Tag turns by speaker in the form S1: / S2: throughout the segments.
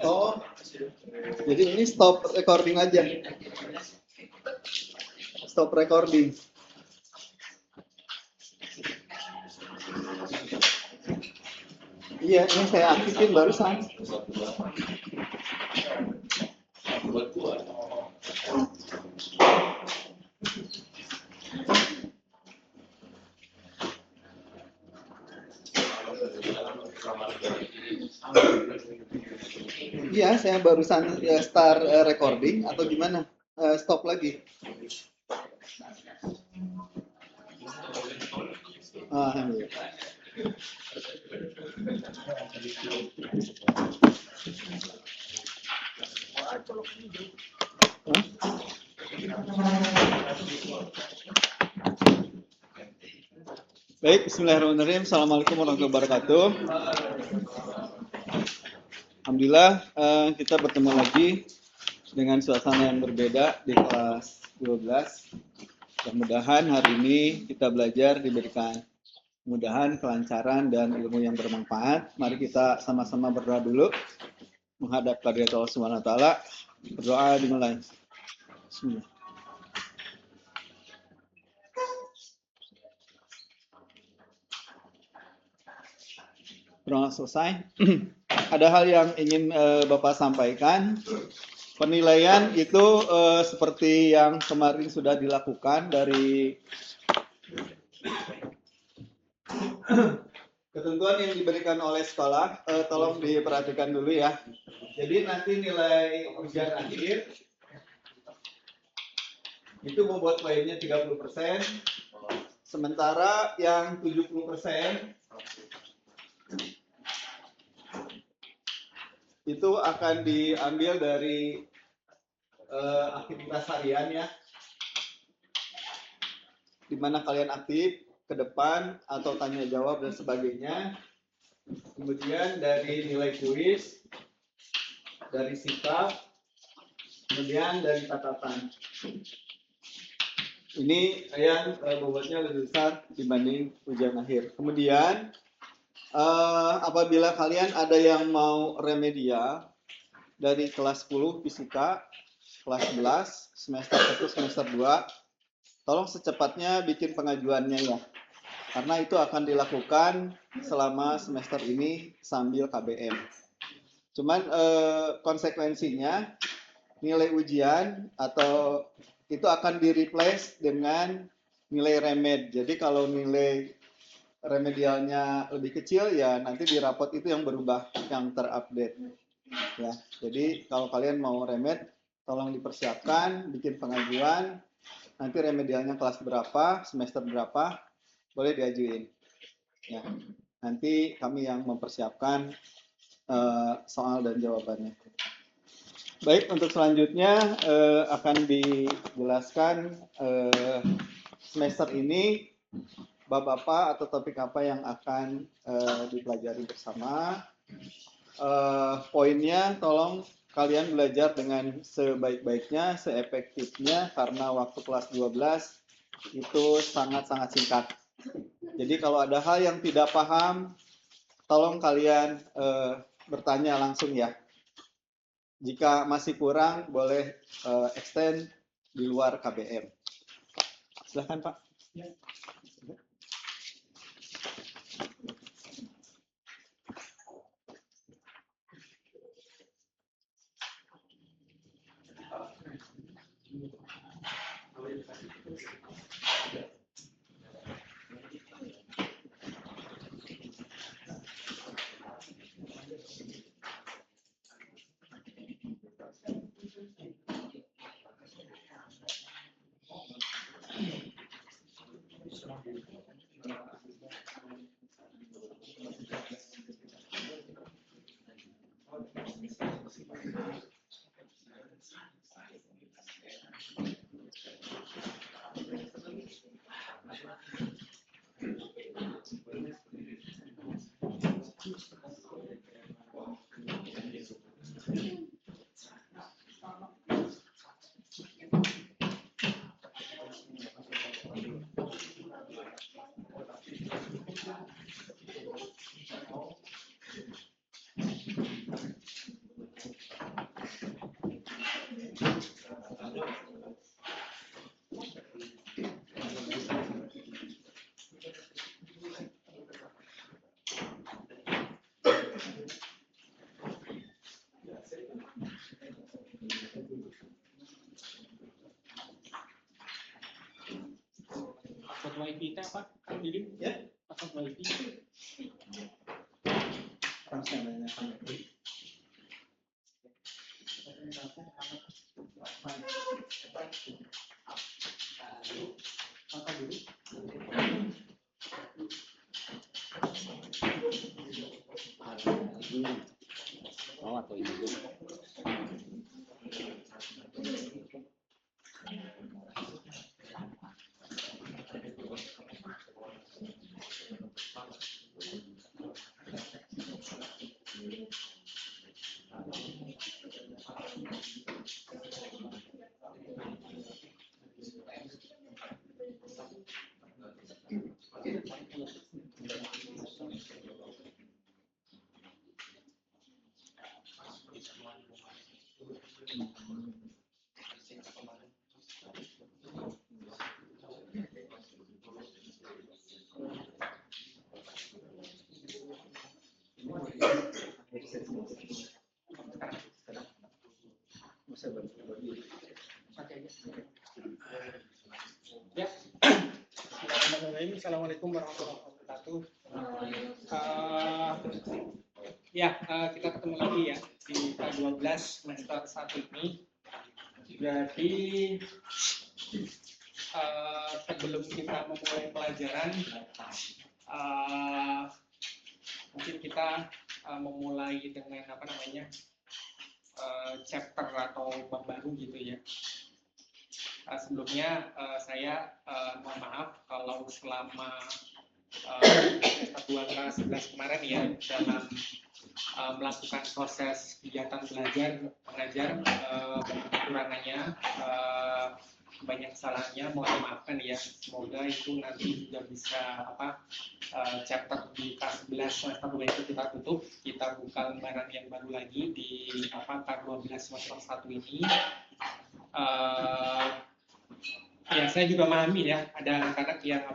S1: Oh, jadi ini stop recording aja. Stop recording. Iya, ini saya aktifin barusan. Iya, saya barusan start recording atau gimana? Stop lagi. Iya. Baik, bismillahirrahmanirrahim. Assalamualaikum warahmatullahi wabarakatuh. Alhamdulillah, kita bertemu lagi dengan suasana yang berbeda di kelas 12. Mudah-mudahan hari ini kita belajar diberikan kemudahan, kelancaran, dan ilmu yang bermanfaat. Mari kita sama-sama berdoa dulu menghadap kehadirat Allah Subhanahu wa taala. Berdoa dimulai. Bismillah. Berdoa selesai. Ada hal yang ingin Bapak sampaikan. Penilaian itu seperti yang kemarin sudah dilakukan dari ketentuan yang diberikan oleh sekolah, tolong diperhatikan dulu ya. Jadi nanti nilai ujian akhir itu membuat poinnya 30%, sementara yang 70% itu akan diambil dari aktivitas harian ya, di mana kalian aktif ke depan atau tanya jawab dan sebagainya. Kemudian dari nilai kuis, dari sikap, kemudian dari catatan. Ini yang bobotnya lebih besar dibanding ujian akhir. Kemudian apabila kalian ada yang mau remedial dari kelas 10 fisika, kelas 11, semester 1, semester 2, tolong secepatnya bikin pengajuannya ya. Karena itu akan dilakukan selama semester ini sambil KBM. Cuman konsekuensinya nilai ujian atau itu akan di-replace dengan nilai remed. Jadi kalau nilai remedialnya lebih kecil ya nanti di rapot itu yang berubah, yang terupdate. Ya, jadi kalau kalian mau remed, tolong dipersiapkan, bikin pengajuan. Nanti remedialnya kelas berapa, semester berapa, boleh diajuin. Ya, nanti kami yang mempersiapkan soal dan jawabannya. Baik, untuk selanjutnya akan dijelaskan semester ini bab apa atau topik apa yang akan dipelajari bersama. Poinnya tolong kalian belajar dengan sebaik-baiknya, seefektifnya, karena waktu kelas 12 itu sangat-sangat singkat. Jadi kalau ada hal yang tidak paham, tolong kalian bertanya langsung ya. Jika masih kurang, boleh extend di luar KBM. Silahkan Pak.
S2: wifi itu apa? Kan jadi
S1: Ya.
S2: pakai wifi.
S1: Orang saya menanyakan.
S2: Apa dulu?
S3: Oh, atau ini dulu.
S2: Ya. Assalamualaikum warahmatullahi wabarakatuh. Kita ketemu lagi ya di K12 semester 1 ini. Jadi sebelum kita memulai pelajaran, mungkin kita memulai dengan chapter atau bab baru gitu ya. Sebelumnya saya mohon maaf kalau selama semester 2 kelas 11 kemarin ya dalam melakukan proses kegiatan belajar mengajar kekurangannya, banyak kesalahannya, mohon dimaafkan ya. Semoga itu nanti juga bisa chapter di kelas 11 semester 2 itu kita tutup, kita buka lembaran yang baru lagi di K12 semester 1 ini. Ya, saya juga memahami ya, ada anak-anak yang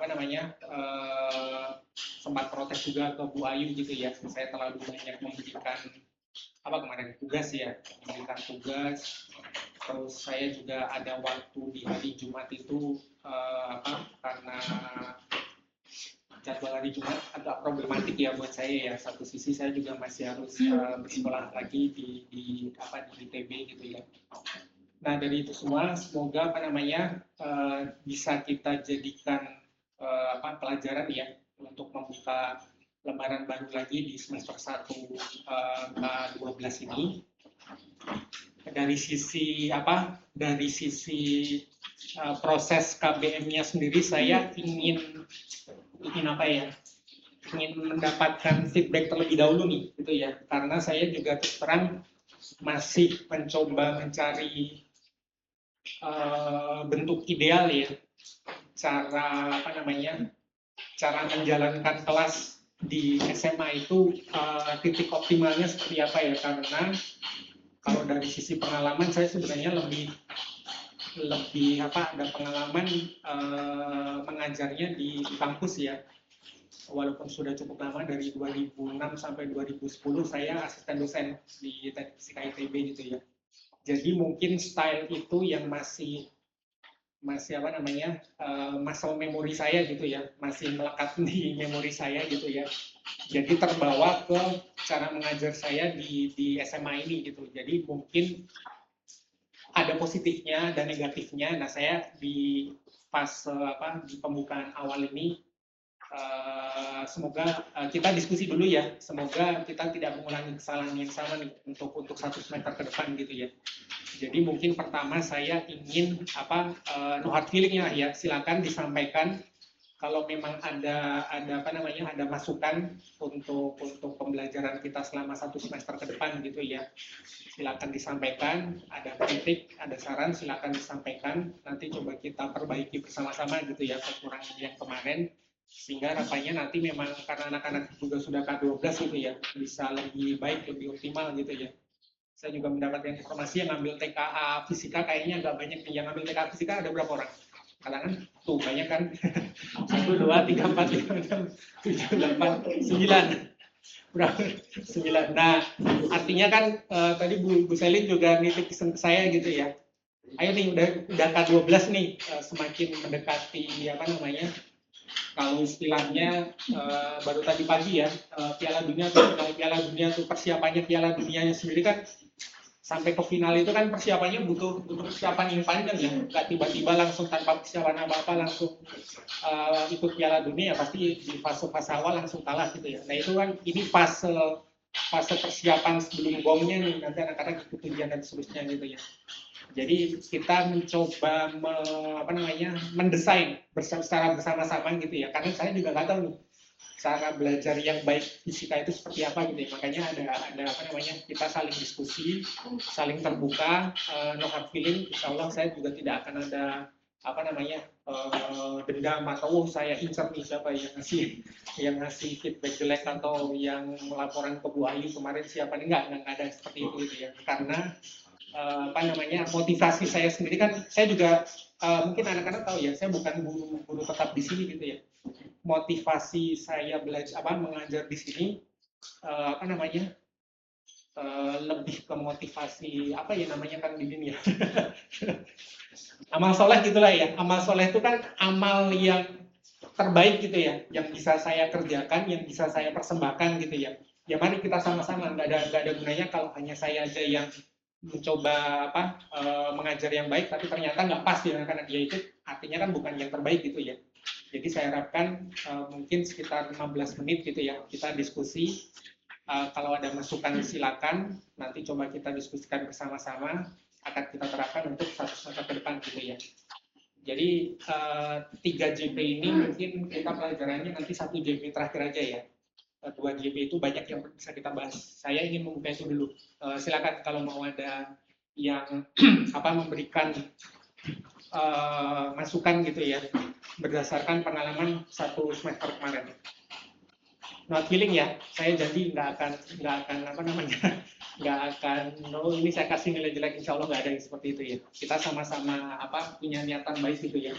S2: sempat protes juga ke Bu Ayu gitu ya. Saya terlalu banyak memberikan tugas ya, memberikan tugas. Terus saya juga ada waktu di hari Jumat itu karena jadwal hari Jumat agak problematik ya buat saya ya. Satu sisi saya juga masih harus bersekolah lagi di ITB gitu ya. Nah, dari itu semua semoga bisa kita jadikan pelajaran ya untuk membuka lembaran baru lagi di semester 1 K12 ini. Dari sisi proses KBM-nya sendiri, saya ingin mendapatkan feedback terlebih dahulu nih gitu ya, karena saya juga terus terang masih mencoba mencari bentuk ideal ya, cara menjalankan kelas di SMA itu titik optimalnya seperti apa ya. Karena kalau dari sisi pengalaman saya sebenarnya lebih ada pengalaman mengajarnya di kampus ya. Walaupun sudah cukup lama, dari 2006 sampai 2010 saya asisten dosen di Teknik Fisika ITB gitu ya. Jadi mungkin style itu yang masih muscle memori saya gitu ya, masih melekat di memori saya gitu ya. Jadi terbawa ke cara mengajar saya di SMA ini gitu. Jadi mungkin ada positifnya dan negatifnya. Nah, saya di fase di pembukaan awal ini semoga kita diskusi dulu ya. Semoga kita tidak mengulangi kesalahan yang sama nih untuk satu semester ke depan gitu ya. Jadi mungkin pertama saya ingin no hard feeling ya, silakan disampaikan kalau memang ada masukan untuk pembelajaran kita selama satu semester ke depan gitu ya. Silakan disampaikan, ada kritik, ada saran, silakan disampaikan. Nanti coba kita perbaiki bersama-sama gitu ya kekurangan yang kemarin, sehingga harapannya nanti memang karena anak-anak juga sudah K12 gitu ya, bisa lebih baik, lebih optimal gitu ya. Saya juga mendapatkan informasi yang ngambil TKA Fisika kayaknya agak banyak nih. Yang ngambil TKA Fisika ada berapa orang? Kalangan tuh banyak kan? 1, 2, 3, 4, 5, 6, 7, 8, 9. Berapa? 9. Nah, artinya kan tadi Bu Selin juga nitip pesan ke saya gitu ya. Ayo nih udah K12 nih, semakin mendekati Kalau istilahnya baru tadi pagi ya, Piala Dunia atau final Piala Dunia tuh persiapannya Piala Dunianya sendiri kan sampai ke final itu kan persiapannya butuh persiapan yang panjang ya, nggak tiba-tiba langsung tanpa persiapan apa-apa langsung ikut Piala Dunia, pasti di fase-fase awal langsung kalah gitu ya. Nah itu kan ini fase persiapan sebelum gongnya nih, nanti anak-anak ikut ujian dan seterusnya gitu ya. Jadi kita mencoba mendesain secara bersama-sama gitu ya, karena saya juga nggak tahu nih cara belajar yang baik fisika itu seperti apa gitu ya. Makanya ada kita saling diskusi, saling terbuka, no hard feeling. Insya Allah saya juga tidak akan ada dendam atau saya incer nih siapa yang ngasih feedback jelek atau yang melaporan ke Bu Ayu kemarin siapa nih, nggak ada seperti itu gitu ya. Karena motivasi saya sendiri kan, saya juga mungkin anak-anak tahu ya, saya bukan guru tetap di sini gitu ya. Motivasi saya belajar mengajar di sini lebih ke motivasi kan di dunia. Amal soleh gitulah ya. Amal soleh itu kan amal yang terbaik gitu ya, yang bisa saya kerjakan, yang bisa saya persembahkan gitu ya. Ya mari kita sama-sama, nggak ada gunanya kalau hanya saya aja yang mencoba mengajar yang baik, tapi ternyata nggak pas dengan anak dia itu, artinya kan bukan yang terbaik gitu ya. Jadi saya harapkan mungkin sekitar 15 menit gitu ya, kita diskusi. Kalau ada masukan silakan, nanti coba kita diskusikan bersama-sama, akan kita terapkan untuk 100 meter ke depan gitu ya. Jadi 3 JP ini mungkin kita pelajarannya nanti 1 JP terakhir aja ya. 2 JP itu banyak yang bisa kita bahas. Saya ingin membuka itu dulu. Silakan kalau mau ada yang memberikan masukan gitu ya, berdasarkan pengalaman 1 semester kemarin. Not feeling ya, saya janji nggak akan ini saya kasih nilai jelek, insya Allah nggak ada yang seperti itu ya. Kita sama-sama punya niatan baik gitu ya,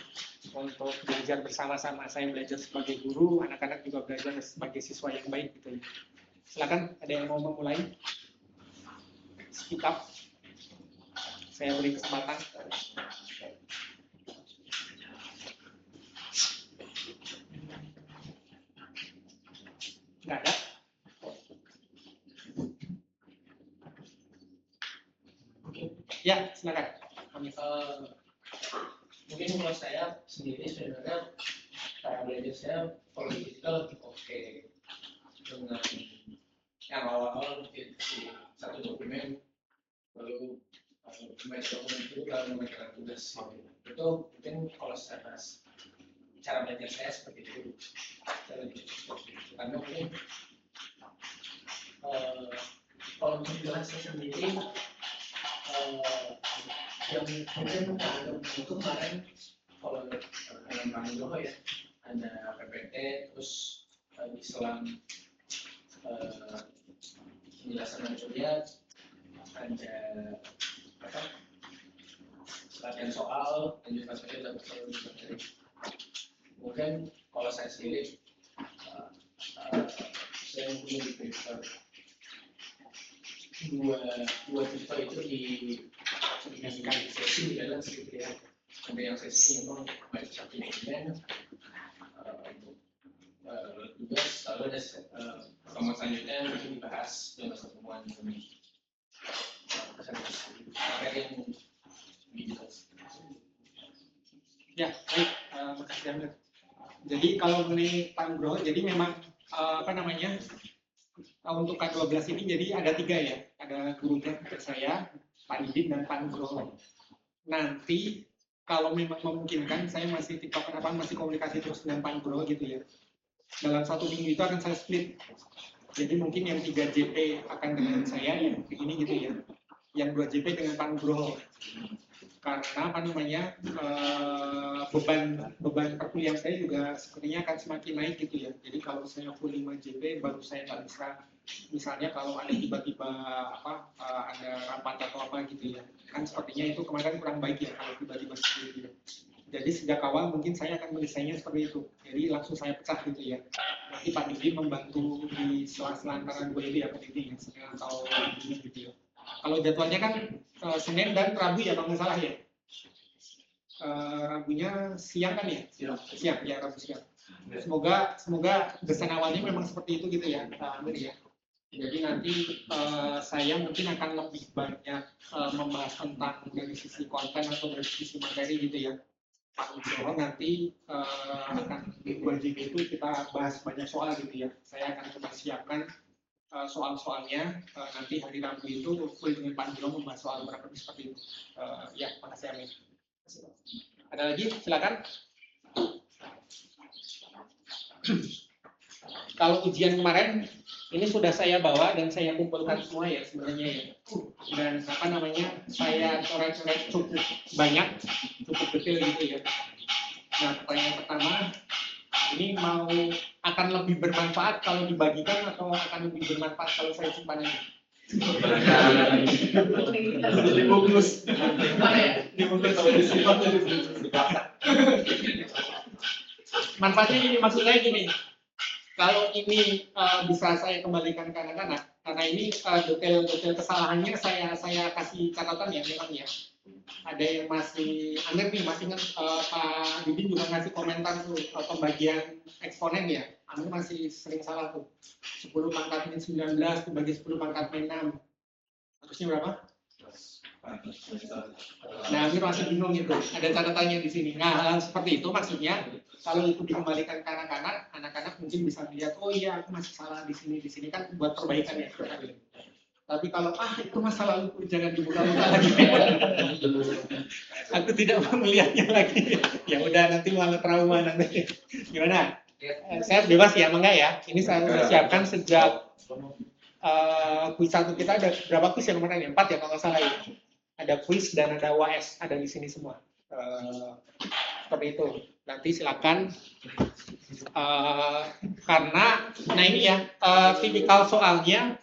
S2: untuk belajar bersama-sama. Saya belajar sebagai guru, anak-anak juga belajar sebagai siswa yang baik gitu ya. Silakan, ada yang mau memulai? Speak up. Saya beri kesempatan. Nggak ada? Ya, silakan.
S4: Mungkin kalau saya sendiri sebenarnya cara belajar saya kalau digital lebih oke dengan yang awal-awal mungkin si 1 dokumen, lalu membaca dokumen itu lalu mengerjakan tugas itu mungkin kalau saya cara belajar saya seperti itu. Karena mungkin kalau untuk jelas saya sendiri yang mungkin itu kemarin kalau dalam Bang Nugroho ya ada PPT, terus di selang penjelasan material ada latihan soal dan juga saya dapat materi. Mungkin kalau saya sendiri saya mungkin di prefer dua tipe itu dikasihkan di sesi dalam gitu ya. Ada yang sesi memang baik satu dokumen untuk tugas, lalu ada pertemuan selanjutnya mungkin dibahas dalam pertemuan ini. Yang digital.
S2: Ya, baik, makasih Amir. Jadi kalau mengenai Pak Nugroho, jadi memang untuk K12 ini jadi ada 3 ya, ada gurunya saya, Pak Didin dan Pak Nugroho. Nanti kalau memang memungkinkan, saya masih masih komunikasi terus dengan Pak Nugroho gitu ya. Dalam 1 minggu itu akan saya split. Jadi mungkin yang 3 JP akan dengan saya, yang ini gitu ya. Yang 2 JP dengan Pak Nugroho. Karena beban perkuliahan saya juga sepertinya akan semakin naik gitu ya. Jadi kalau saya full 5 JP baru saya nggak bisa, misalnya kalau ada tiba-tiba ada rapat atau apa gitu ya, kan sepertinya itu kemarin kurang baik ya kalau tiba-tiba seperti itu. Jadi sejak awal mungkin saya akan mendesainnya seperti itu, jadi langsung saya pecah gitu ya. Nanti Pak Didi membantu di sela-sela antara 2 itu ya Pak Didi, Senin atau Rabu gitu ya. Kalau jadwalnya kan Senin dan Rabu ya kalau nggak salah ya. Rabunya siang kan ya? Siang ya, Rabu siang. Semoga desain awalnya memang seperti itu gitu ya, Pak Amir ya. Jadi nanti saya mungkin akan lebih banyak membahas tentang dari sisi konten atau dari sisi materi gitu ya. Pak Nugroho nanti akan di 2 GB itu kita bahas banyak soal gitu ya. Saya akan coba siapkan soal-soalnya. Nanti hari Rabu itu dengan Pak Nugroho membahas soal berapa seperti itu. Ya, makasih Amin. Ada lagi? Silakan. Kalau ujian kemarin ini sudah saya bawa dan saya kumpulkan semua ya sebenarnya ya. Dan apa namanya, saya coret-coret cukup banyak, cukup detail gitu ya. Nah, pertanyaan pertama, ini akan lebih bermanfaat kalau dibagikan atau akan lebih bermanfaat kalau saya simpan aja? Dibungkus. Dibungkus. Manfaatnya gini, maksud saya gini. Kalau ini bisa saya kembalikan ke anak-anak, karena ini detail kesalahannya saya kasih catatan ya memang ya. Ada yang masih Amir nih masih ingat Pak Didin juga ngasih komentar tuh pembagian eksponen ya. Amir masih sering salah tuh. 10 pangkat min 19 dibagi 10 pangkat min 6. Harusnya berapa? Nah, Amir masih bingung gitu. Ada catatannya di sini. Nah, hal seperti itu maksudnya kalau itu dikembalikan ke anak-anak, anak-anak mungkin bisa melihat, oh iya aku masih salah di sini kan buat perbaikan ya. Tapi kalau itu masa lalu jangan dibuka-buka lagi. Aku tidak mau melihatnya lagi. Ya udah nanti malah trauma nanti. Gimana? Saya bebas ya, enggak ya? Ini saya sudah siapkan sejak kuis 1 kita ada berapa kuis yang kemarin ya? 4 ya kalau nggak salah ya. Ada kuis dan ada UAS ada di sini semua. Seperti itu. Nanti silakan karena nah ini ya tipikal soalnya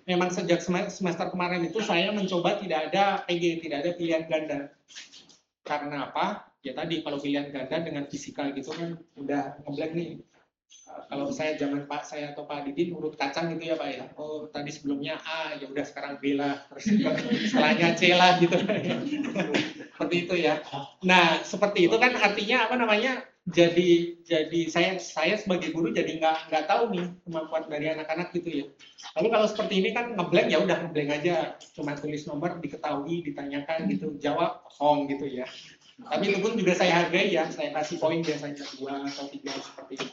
S2: memang sejak semester kemarin itu saya mencoba tidak ada PG, tidak ada pilihan ganda. Karena apa? Ya tadi kalau pilihan ganda dengan fisika gitu kan udah ngeblank nih. Kalau saya zaman Pak saya atau Pak Didin urut kacang gitu ya Pak ya. Oh tadi sebelumnya A, ya udah sekarang B lah. Terus setelahnya C lah gitu. Seperti itu ya. Nah seperti itu kan artinya apa namanya? Jadi saya sebagai guru jadi nggak tahu nih kemampuan dari anak-anak gitu ya. Tapi kalau seperti ini kan ngeblank ya udah ngeblank aja. Cuma tulis nomor diketahui, ditanyakan gitu, jawab kosong gitu ya. Tapi itu pun juga saya hargai ya. Saya kasih poin biasanya 2 atau 3 seperti itu.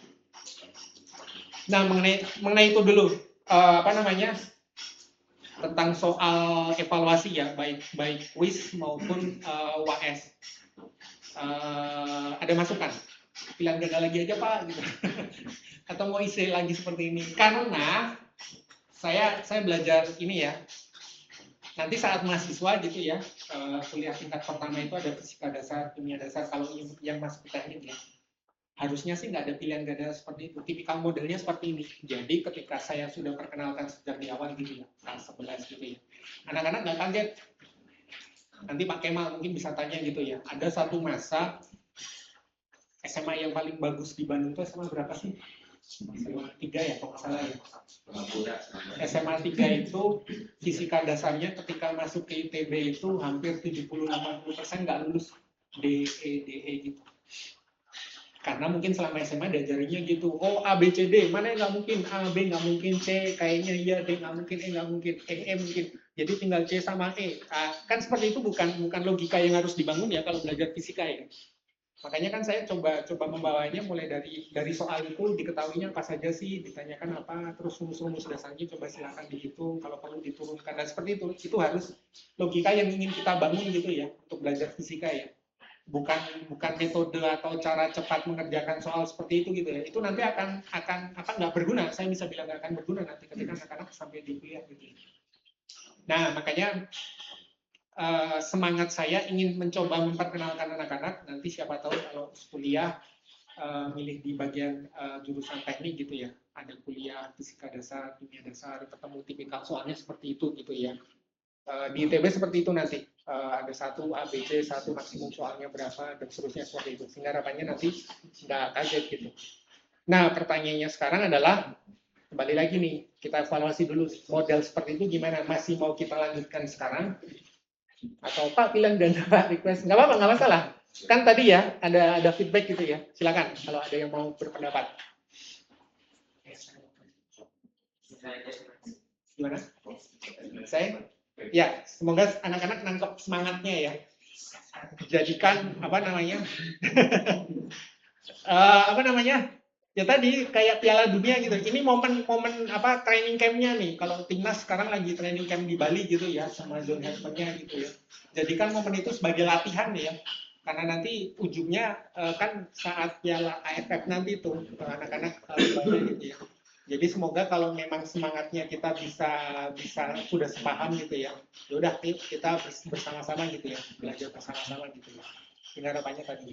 S2: Nah, mengenai itu dulu, apa namanya, tentang soal evaluasi ya, baik quiz maupun UAS. Ada masukan? Pilihan ganda lagi aja Pak, gitu. Atau mau isi lagi seperti ini? Karena saya belajar ini ya, nanti saat mahasiswa gitu ya, kuliah tingkat pertama itu ada fisika dasar, kimia dasar, kalau yang masuk ke teknik ya. Harusnya sih nggak ada pilihan ganda seperti itu. Tipikal modelnya seperti ini. Jadi ketika saya sudah perkenalkan sejak di awal gitu ya, kelas 11 gitu ya. Anak-anak nggak kaget. Nanti Pak Kemal mungkin bisa tanya gitu ya. Ada satu masa SMA yang paling bagus di Bandung itu SMA berapa sih? SMA 3 ya, kalau nggak salah ya. SMA 3 itu fisika dasarnya ketika masuk ke ITB itu hampir 70-80% nggak lulus DE gitu. Karena mungkin selama SMA diajarinya gitu, oh A, B, C, D, mana yang nggak mungkin, A, B nggak mungkin, C, kayaknya iya, D nggak mungkin, E nggak mungkin, E mungkin, jadi tinggal C sama E. Kan seperti itu bukan logika yang harus dibangun ya kalau belajar fisika ya. Makanya kan saya coba membawanya mulai dari soal itu, diketahuinya apa saja sih, ditanyakan apa, terus rumus-rumus dasarnya coba silakan dihitung, kalau perlu diturunkan, dan seperti itu harus logika yang ingin kita bangun gitu ya, untuk belajar fisika ya. Bukan metode atau cara cepat mengerjakan soal seperti itu gitu ya. Itu nanti akan nggak berguna. Saya bisa bilang nggak akan berguna nanti ketika anak-anak sampai di kuliah gitu. Nah makanya semangat saya ingin mencoba memperkenalkan anak-anak. Nanti siapa tahu kalau kuliah milih di bagian jurusan teknik gitu ya. Ada kuliah fisika dasar, kimia dasar, ketemu tipikal soalnya seperti itu gitu ya. Di ITB seperti itu nanti ada 1 ABC, 1 maksimum soalnya berapa dan seterusnya seperti itu, sehingga harapannya nanti nggak kaget gitu. Nah pertanyaannya sekarang adalah kembali lagi nih, kita evaluasi dulu model seperti itu gimana, masih mau kita lanjutkan sekarang atau Pak bilang dan Pak request, nggak apa-apa, nggak masalah, Kan tadi ya ada feedback gitu ya. Silakan kalau ada yang mau berpendapat. Gimana? Saya? Ya, semoga anak-anak nangkep semangatnya ya. Jadikan apa namanya? Apa namanya? Ya tadi kayak Piala Dunia gitu. Ini momen apa training campnya nih. Kalau timnas sekarang lagi training camp di Bali gitu ya, sama zone husbandnya gitu ya. Jadikan momen itu sebagai latihan ya. Karena nanti ujungnya kan saat Piala AFF nanti tuh anak-anak banyak gitu ya. Jadi semoga kalau memang semangatnya kita bisa sudah sepaham gitu ya. Ya udah kita bersama-sama gitu ya, belajar bersama-sama gitu ya. Ini harapannya tadi.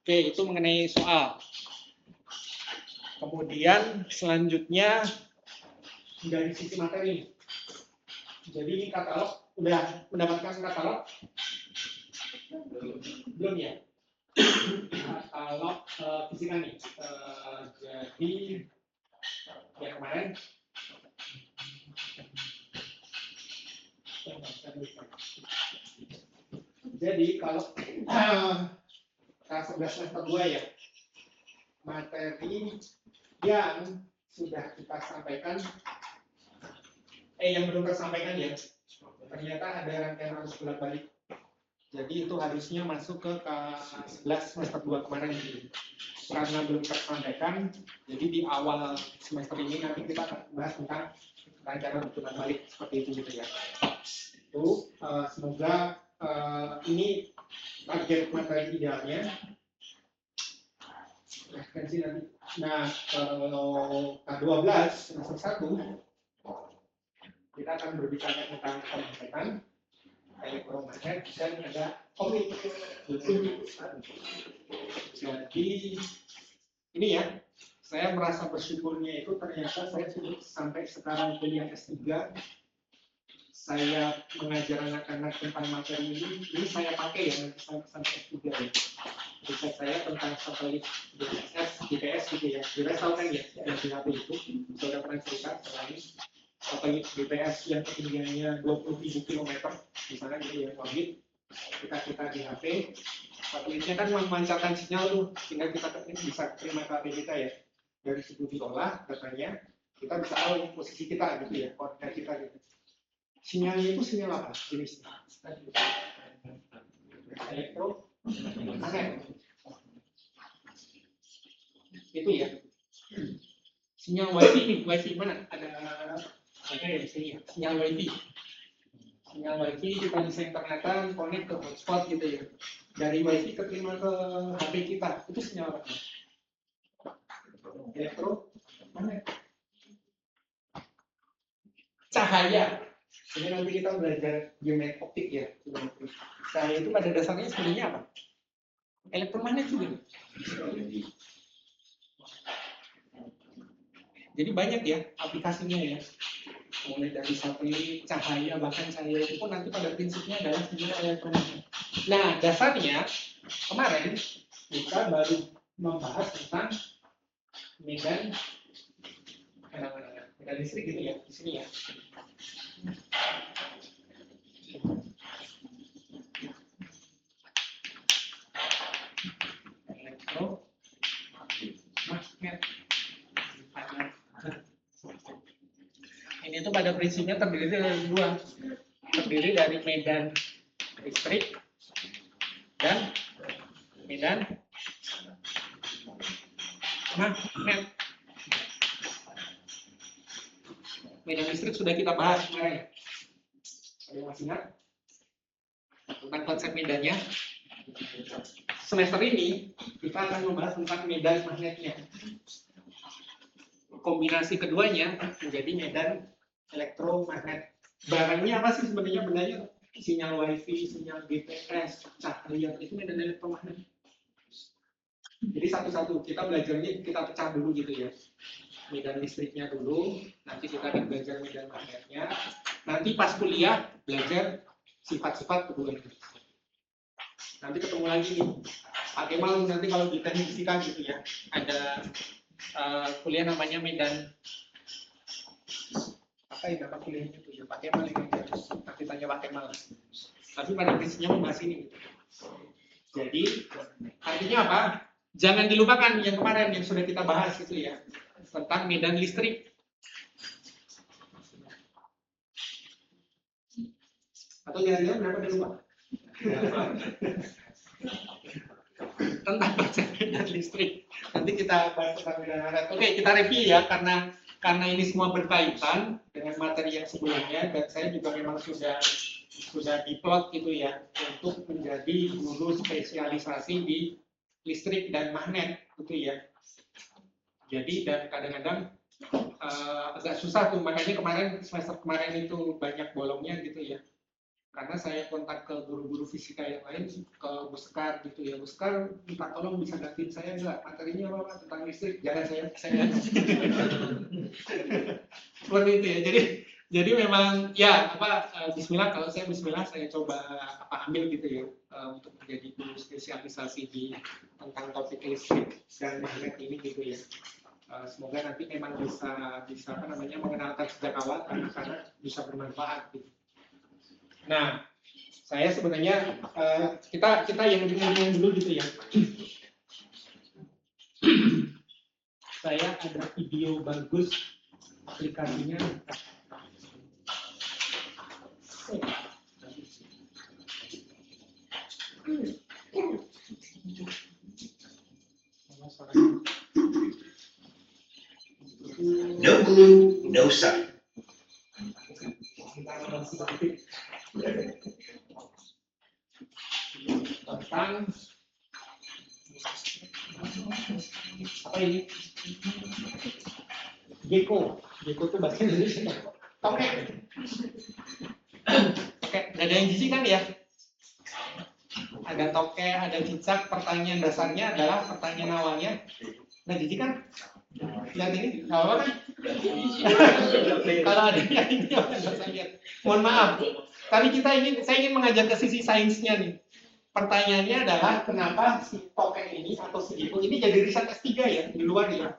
S2: Oke, itu mengenai soal. Kemudian selanjutnya dari sisi materi. Jadi ini katalog, udah mendapatkan katalog? Belum ya? Katalog fisika nih. Jadi yang kemarin jadi kalau kelas 11 semester 2 ya, materi yang sudah kita sampaikan yang belum tersampaikan ya, ternyata ada rangkaian harus bolak-balik. Jadi itu harusnya masuk ke kelas 11 semester 2 kemarin gitu. Karena belum tersampaikan, jadi di awal semester ini nanti kita akan bahas tentang rangkaian bolak-balik seperti itu gitu ya. Itu semoga ini target materi idealnya. Nah, kalau K12 semester 1 kita akan berbicara tentang pemagnetan, elektromagnet, dan ada komik. Jadi ini ya, saya merasa bersyukurnya itu ternyata saya sudah sampai sekarang kuliah S3. Saya mengajar anak-anak tentang materi ini saya pakai ya nanti sampai S3 ya. Riset saya tentang satelit GPS gitu ya. GPS tahu kan ya, yang di HP itu. Saya sudah pernah cerita selain satelit GPS yang ketinggiannya 27 km, misalnya gitu ya, orbit. Kita di HP, satelitnya kan memancarkan sinyal tuh, sehingga kita bisa terima ke HP kita ya. Dari situ diolah datanya, kita bisa tahu posisi kita gitu ya, koordinat kita gitu. Sinyalnya itu sinyal apa jenisnya? Elektromagnet. Itu ya. Sinyal WiFi mana? Ada ya di sini ya. Sinyal WiFi. Sinyal WiFi kita bisa internetan, connect ke hotspot gitu ya. Dari WiFi keterima ke HP kita. Itu sinyal apa? Elektromagnet. Cahaya. Jadi nanti kita belajar geometri optik ya. Cahaya itu pada dasarnya sebenarnya apa? Elektromagnet juga. Jadi banyak ya aplikasinya ya. Mulai dari satelit, cahaya, bahkan cahaya itu pun nanti pada prinsipnya adalah sinyal elektromagnet. Nah, dasarnya kemarin kita baru membahas tentang medan listrik gitu ya, di sini ya. Elektromagnet. Ini tuh pada prinsipnya terdiri dari dua, terdiri dari medan listrik dan medan magnet. Medan listrik sudah kita bahas kemarin. Ada yang masih ingat tentang konsep medannya? Semester ini kita akan membahas tentang medan magnetnya. Kombinasi keduanya menjadi medan elektromagnet. Barangnya apa sih sebenarnya bendanya? Sinyal WiFi, sinyal GPS, cahaya itu medan elektromagnet. Jadi satu-satu kita belajarnya kita pecah dulu gitu ya. Medan listriknya dulu, nanti kita akan belajar medan magnetnya. Nanti pas kuliah belajar sifat-sifat keduanya. Nanti ketemu lagi nih, Pak Kemal nanti kalau di teknik fisika gitu ya, ada kuliah namanya medan apa ya nama kuliahnya itu ya Pak Kemal ini nanti tanya Pak Kemal. Tapi pada prinsipnya membahas ini gitu. Jadi artinya apa? Jangan dilupakan yang kemarin yang sudah kita bahas itu ya, tentang medan listrik. Atau jangan-jangan kenapa dia lupa? Tentang konsep medan listrik. Nanti kita bahas tentang medan listrik. Oke, kita review ya, karena ini semua berkaitan dengan materi yang sebelumnya, dan saya juga memang sudah diplot gitu ya untuk menjadi guru spesialisasi di listrik dan magnet gitu ya. Jadi dan kadang-kadang agak susah tuh, makanya kemarin semester kemarin itu banyak bolongnya gitu ya. Karena saya kontak ke guru-guru fisika yang lain, ke Bu Sekar gitu ya. Bu Sekar minta tolong bisa gantiin saya nggak, materinya apa tentang listrik, jangan saya seperti itu ya. Jadi memang ya Bismillah, kalau saya Bismillah saya coba ambil gitu ya untuk menjadi guru spesialisasi di tentang topik listrik dan magnet ini gitu ya. Semoga nanti memang bisa mengenalkan sejak awal anak-anak bisa bermanfaat gitu. Nah, saya sebenarnya kita yang dulu gitu ya. Saya ada video bagus aplikasinya.
S5: No glue, no suction.
S2: Tentang apa ini? Gecko itu bahasa Indonesia. Oke, ada yang jijik kan ya? Ada toke, ada cicak. Pertanyaan dasarnya adalah pertanyaan awalnya. Nah, jijik kan? Lihat ini, nggak apa-apa kan? Kalau ada yang ini, saya lihat. Mohon maaf. Tapi saya ingin mengajak ke sisi sainsnya nih. Pertanyaannya adalah kenapa si token ini atau si Gecko ini jadi riset S3 ya di luar ya.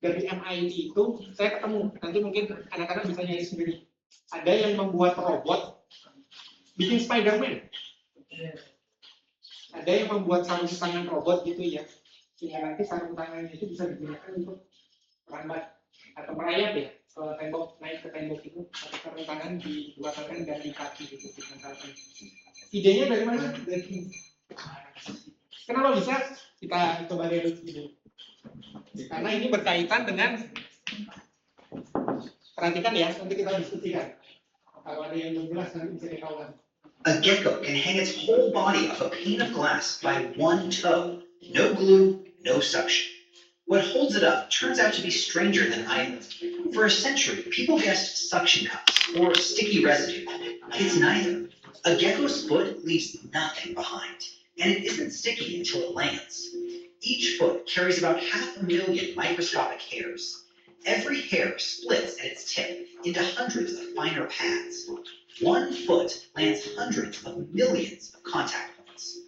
S2: Dari MIT itu saya ketemu, nanti mungkin anak-anak bisa nyari sendiri. Ada yang membuat robot bikin Spider-Man. Ada yang membuat sarung tangan robot gitu ya. Sehingga nanti sarung tangan itu bisa digunakan untuk merambat atau merayap ya ke tembok, naik ke tembok itu, atau sarung tangan di dua tangan dan di kaki gitu. Idenya dari mana? Dari kenapa bisa? Kita coba lihat dulu. Karena ini berkaitan dengan, perhatikan ya, nanti kita diskusikan. Kalau ada yang belum jelas nanti bisa dikawal.
S5: A gecko can hang its whole body off a pane of glass by one toe. No glue, no suction. What holds it up turns out to be stranger than either. For a century, people guessed suction cups or sticky residue. It's neither. A gecko's foot leaves nothing behind, and it isn't sticky until it lands. Each foot carries about 500,000 microscopic hairs. Every hair splits at its tip into hundreds of finer pads. One foot lands hundreds of millions of contact points.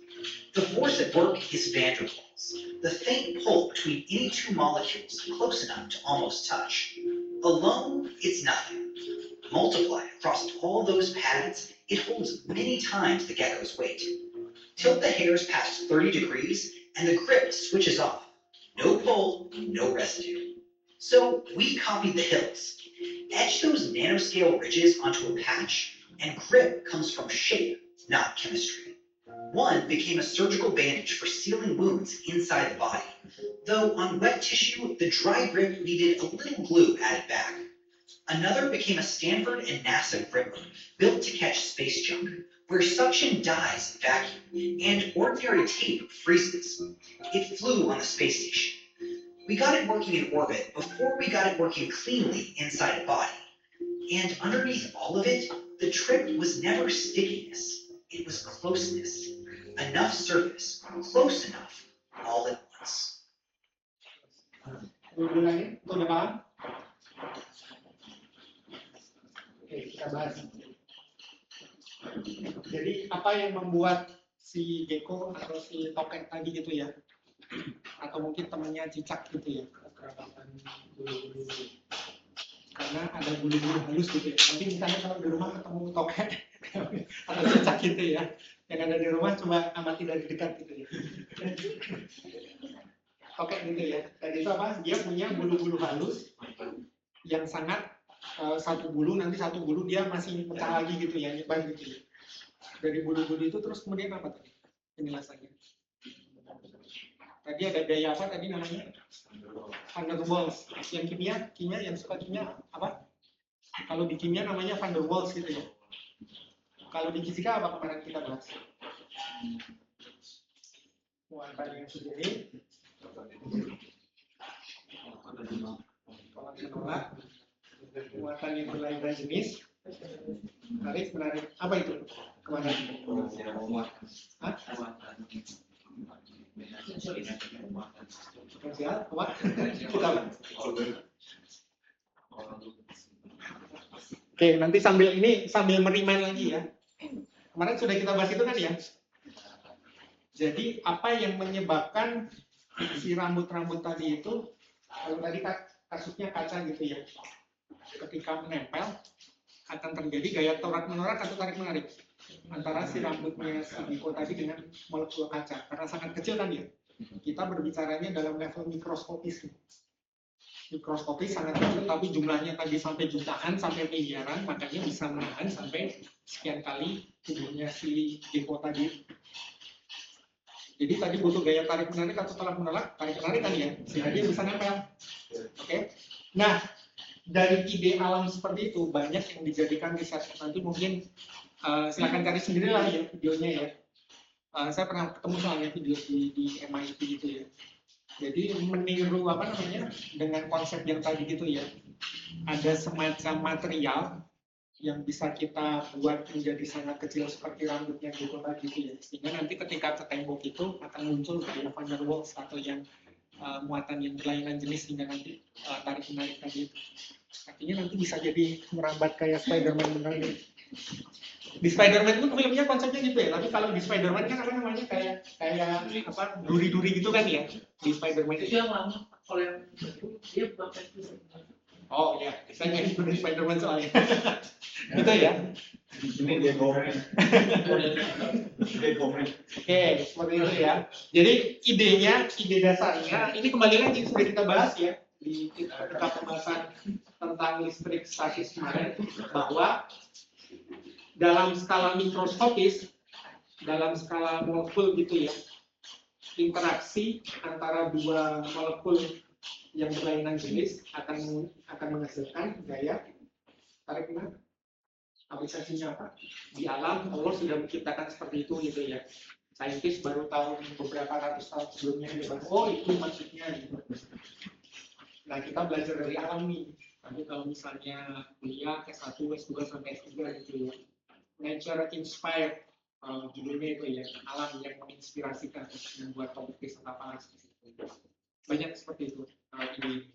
S5: The force at work is van der Waals, the faint pull between any two molecules close enough to almost touch. Alone, it's nothing. Multiply across all those pads, it holds many times the gecko's weight. Tilt the hairs past 30 degrees, and the grip switches off. No pull, no residue. So we copied the hills. Etch those nanoscale ridges onto a patch, and grip comes from shape, not chemistry. One became a surgical bandage for sealing wounds inside the body, though on wet tissue, the dry grip needed a little glue added back. Another became a Stanford and NASA gripper, built to catch space junk, where suction dies in vacuum, and ordinary tape freezes. It flew on the space station. We got it working in orbit before we got it working cleanly inside a body. And underneath all of it, the trick was never stickiness, it was closeness. Enough surface, close enough, all at once.
S2: Oke, kita bahas. Jadi apa yang membuat si Gecko atau si token tadi gitu ya, atau mungkin temannya cicak gitu ya, kerabatan bulu-bulu, karena ada bulu-bulu halus gitu ya. Nanti misalnya kalau di rumah ketemu token atau cicak gitu ya, Yang ada di rumah coba amati dari dekat gitu ya. Oke gitu ya. Tadi itu apa? Dia punya bulu-bulu halus yang sangat satu bulu, nanti satu bulu dia masih pecah lagi gitu ya, nyebar gitu ya. Dari bulu-bulu itu terus kemudian apa tadi penjelasannya? Tadi ada gaya apa tadi namanya? Van der Waals. Yang kimia yang suka kimia apa? Kalau di kimia namanya Van der Waals gitu ya. Kalau di fisika apa kemarin kita bahas? Muatan yang sendiri. Tolak menolak. Muatan yang berlainan jenis. Menarik. Apa itu? Kemana? Hah? Potensial apa? Kita apa? Oke, nanti sambil merimain lagi ya. Kemarin sudah kita bahas itu kan ya. Jadi apa yang menyebabkan si rambut-rambut tadi itu, kalau tadi kasusnya kaca gitu ya, ketika menempel akan terjadi gaya torak-menorak atau tarik-menarik antara si rambutnya si Biko tadi dengan molekul kaca. Karena sangat kecil kan ya. Kita berbicaranya dalam level mikroskopis. Mikroskopis sangat kecil, tapi jumlahnya tadi sampai jutaan, sampai miliaran, makanya bisa menahan sampai sekian kali tubuhnya si Biko tadi. Jadi tadi butuh gaya tarik menarik atau tolak menolak, tarik menarik kan ya, sehingga dia bisa nempel. Oke. Nah, dari ide alam seperti itu banyak yang dijadikan riset. Nanti mungkin silakan cari sendirilah ya videonya ya. Saya pernah ketemu soalnya video di MIT gitu ya. Jadi meniru apa namanya dengan konsep yang tadi gitu ya. Ada semacam material yang bisa kita buat menjadi sangat kecil seperti rambutnya gitu tadi gitu ya. Sehingga nanti ketika ke tembok itu akan muncul kayak Van der Waals atau yang muatan yang berlainan jenis hingga nanti tarik menarik tadi itu. Artinya nanti bisa jadi merambat kayak Spider-Man beneran. Di Spider-Man itu filmnya konsepnya gitu ya. Tapi kalau di Spider-Man kan apa namanya kayak apa duri-duri gitu kan ya. Di Spider-Man
S4: Itu yang lama kalau yang dia bukan
S2: oh ya, saya nggak ikut di Spider-Man soalnya. Gitu ya.
S1: Ini dia komen.
S2: Oke, seperti itu ya. Jadi ide dasarnya, ini kembali lagi sudah kita bahas ya di ketika pembahasan tentang listrik statis kemarin, bahwa dalam skala mikroskopis, dalam skala molekul gitu ya, interaksi antara dua molekul yang berlainan jenis akan menghasilkan gaya tarik menarik. Aplikasinya apa? Di alam Allah sudah menciptakan seperti itu gitu ya. Saintis baru tahu beberapa ratus tahun sebelumnya dia baru, oh itu maksudnya gitu. Nah kita belajar dari alam nih. Tapi kalau misalnya kuliah S1, S2 sampai S3 gitu ya. Nature inspired judulnya itu ya, alam yang menginspirasikan membuat topik wisata apa banyak seperti itu ide.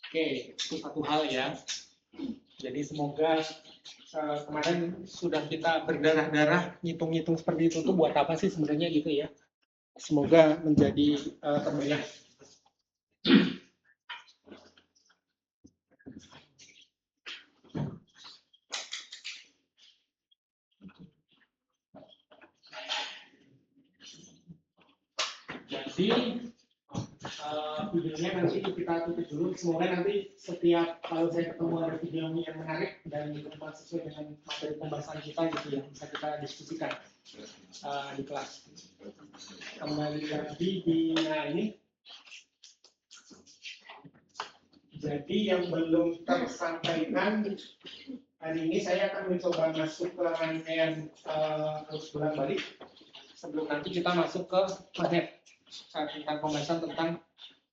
S2: Oke, itu satu hal ya. Jadi semoga kemarin sudah kita berdarah-darah ngitung-ngitung seperti itu tuh buat apa sih sebenarnya gitu ya. Semoga menjadi terbayar. Jadi videonya nanti kita tutup dulu. Semoga nanti setiap kalau saya ketemu ada video yang menarik dan sesuai dengan materi pembahasan kita gitu ya, bisa kita diskusikan di kelas. Kembali lagi di ini. Jadi yang belum tersampaikan hari ini saya akan mencoba masuk ke rangkaian terus bulan balik sebelum nanti kita masuk ke magnet. Tentang pembahasan tentang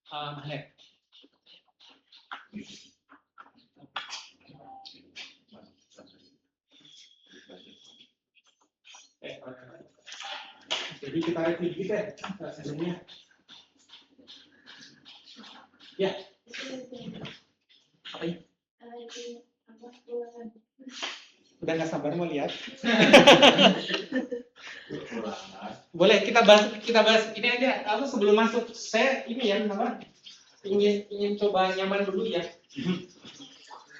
S2: magnet. Jadi kita review dikit ya sebelumnya. Ya. Apa ini? Udah nggak sabar mau lihat. Boleh kita bahas ini aja. Aku sebelum masuk saya ini ya apa? Ingin coba nyaman dulu ya.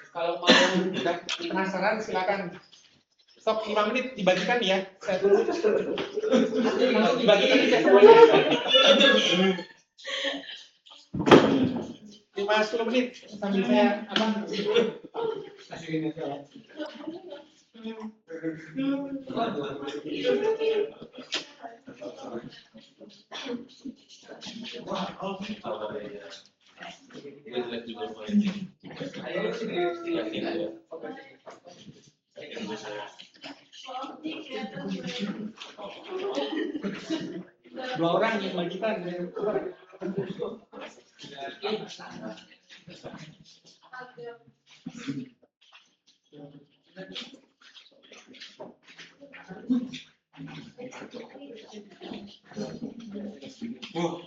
S2: Kalau mau penasaran silakan Stop 5 menit dibagikan ya. Saya tunggu. Langsung dibagikan ya semuanya. 5-10 menit sambil saya apa? Kasih ini aja. Dua orang yang bagikan. Wah,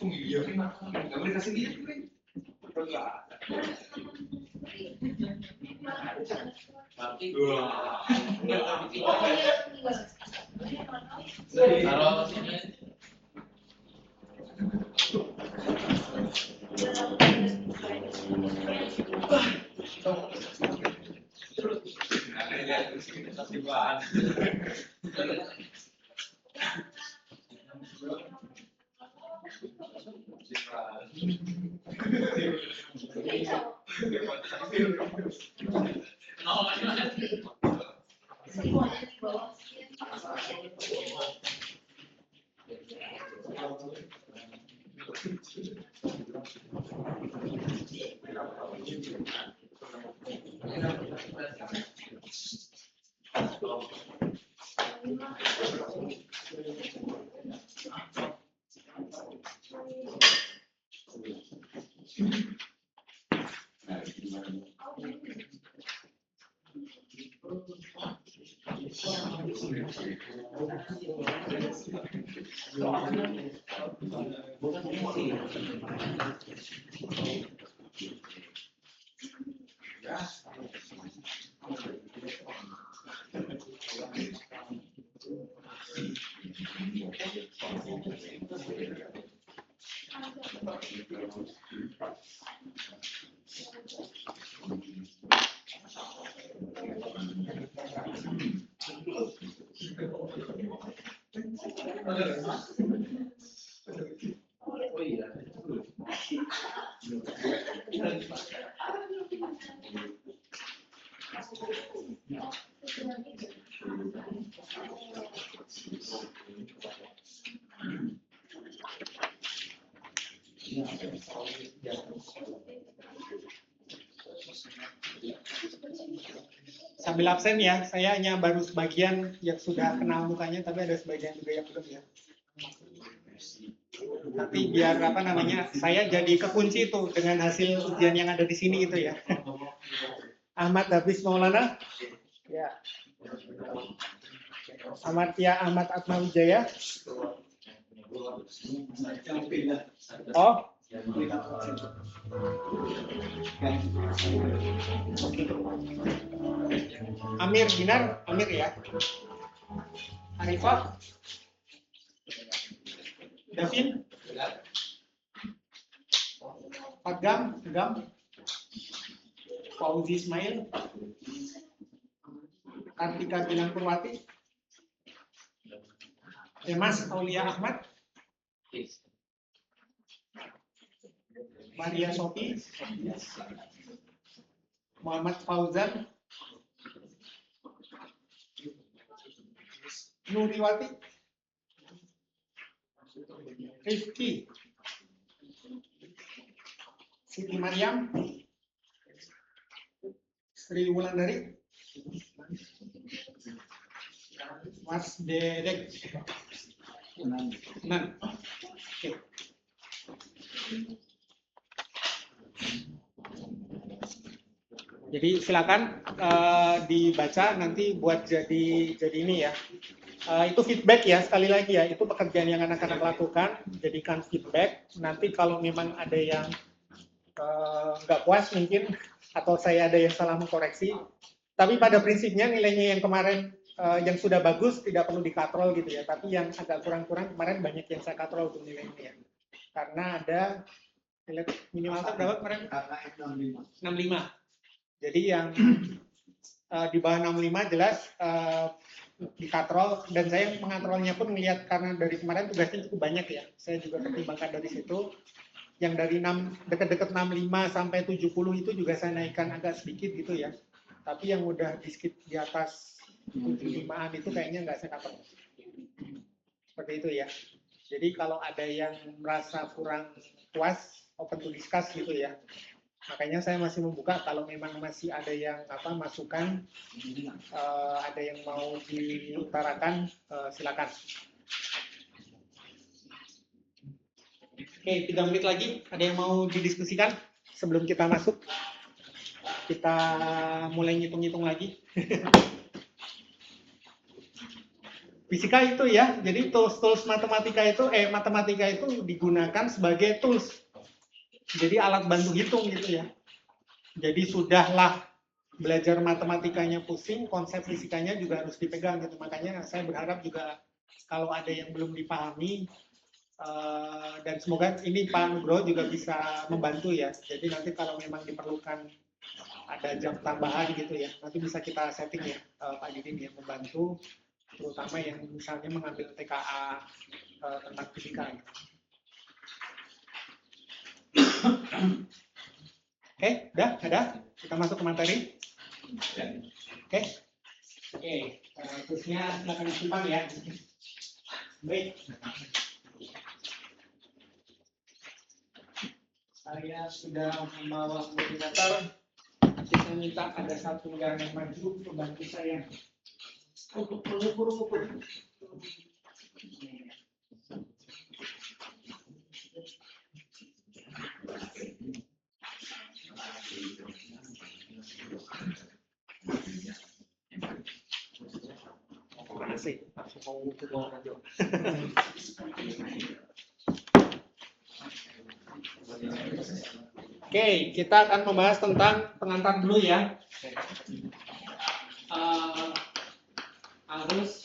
S2: iya, nggak boleh kasih gitu.
S4: Kalau sini
S2: Sambil absen ya, saya hanya baru sebagian yang sudah kenal mukanya, tapi ada sebagian juga yang belum ya. Tapi biar apa namanya, saya jadi kekunci tuh dengan hasil ujian yang ada di sini itu ya. Ahmad Hafiz Maulana, ya. Amartya Ahmad Atmawijaya. Oh, Amir Dinar, Amir ya. Arifah, Davin, Agam, Fauzi Ismail, Kartika Bilang Purwati, Mas Aulia Ahmad, Maria Sofi, Muhammad Fauzan, Nuriwati, Rifki, Siti Mariam, Sri Wulandari, Mas Dedek, Nan. Oke. Jadi silakan dibaca nanti buat jadi ini ya. Itu feedback ya, sekali lagi ya, itu pekerjaan yang anak-anak lakukan, jadikan feedback. Nanti kalau memang ada yang nggak puas mungkin, atau saya ada yang salah mengkoreksi, tapi pada prinsipnya nilainya yang kemarin yang sudah bagus tidak perlu dikatrol gitu ya, tapi yang agak kurang-kurang kemarin banyak yang saya katrol untuk nilainya ya. Karena ada nilai minimal berapa kemarin? 65. Jadi yang di bawah 65 jelas dikatrol, dan saya mengatrolnya pun melihat karena dari kemarin tugasnya cukup banyak ya. Saya juga pertimbangkan dari situ. Yang dari dekat-dekat 65 sampai 70 itu juga saya naikkan agak sedikit gitu ya. Tapi yang udah di atas 75-an itu kayaknya nggak saya katrol. Seperti itu ya. Jadi kalau ada yang merasa kurang puas, open to discuss gitu ya. Makanya saya masih membuka kalau memang masih ada yang masukan, ada yang mau diutarakan, silakan. Oke, 3 menit lagi. Ada yang mau didiskusikan sebelum kita masuk? Kita mulai ngitung-ngitung lagi. Fisika itu ya, jadi tools matematika itu digunakan sebagai tools. Jadi alat bantu hitung gitu ya. Jadi sudahlah belajar matematikanya pusing, konsep fisikanya juga harus dipegang gitu. Makanya saya berharap juga kalau ada yang belum dipahami, dan semoga ini Pak Nugroho juga bisa membantu ya. Jadi nanti kalau memang diperlukan ada jam tambahan gitu ya, nanti bisa kita setting ya, Pak Didin yang membantu, terutama yang misalnya mengambil TKA tentang fisika. Gitu. Oke, udah ada? Kita masuk ke materi. Oke, terusnya silakan disimpan ya. Baik. Saya sudah membawa koordinator. Nanti saya minta ada satu yang maju membantu saya untuk mengukur. Masih mau ngukur aja. Oke, kita akan membahas tentang pengantar dulu ya. Arus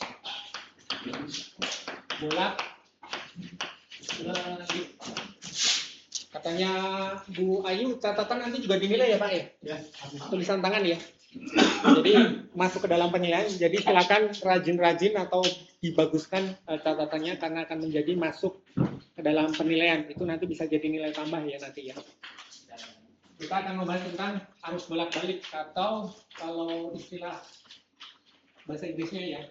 S2: bolak balik. Katanya Bu Ayu, catatan nanti juga dinilai ya Pak ya? Tulisan tangan ya. Jadi masuk ke dalam penilaian. Jadi silakan rajin-rajin atau dibaguskan catatannya karena akan menjadi masuk ke dalam penilaian. Itu nanti bisa jadi nilai tambah ya nanti ya. Kita akan membahas tentang arus bolak-balik atau kalau istilah bahasa Inggrisnya ya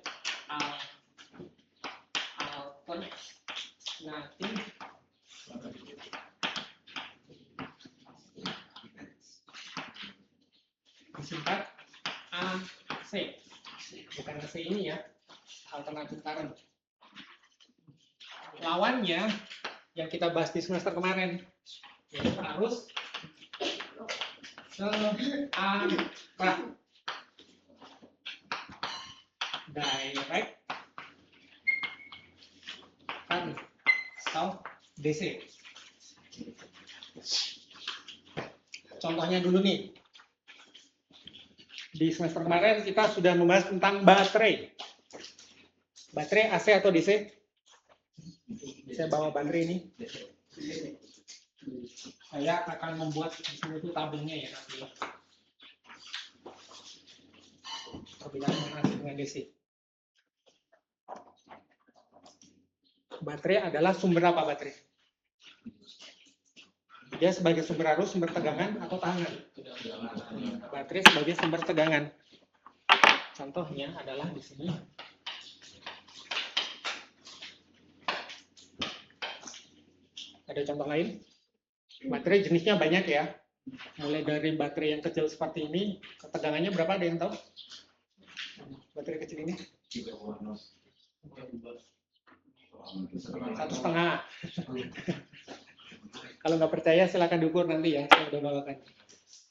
S2: alternating disingkat AC, bukan AC ini ya, alternating current. Lawannya yang kita bahas di semester kemarin yaitu arus searah direct current atau DC. Contohnya dulu nih. Di semester kemarin kita sudah membahas tentang baterai. Baterai AC atau DC? Saya bawa baterai ini. Saya akan membuat di sini itu tabelnya ya nanti. Perbedaan AC dengan DC. Baterai adalah sumber apa baterai? Dia sebagai sumber arus, sumber tegangan atau tahanan? Baterai sebagai sumber tegangan. Contohnya adalah di sini. Ada contoh lain? Baterai jenisnya banyak ya. Mulai dari baterai yang kecil seperti ini, ketegangannya berapa ada yang tahu? Baterai kecil ini? 1,5. Kalau nggak percaya silakan diukur nanti ya, saya udah bawakan.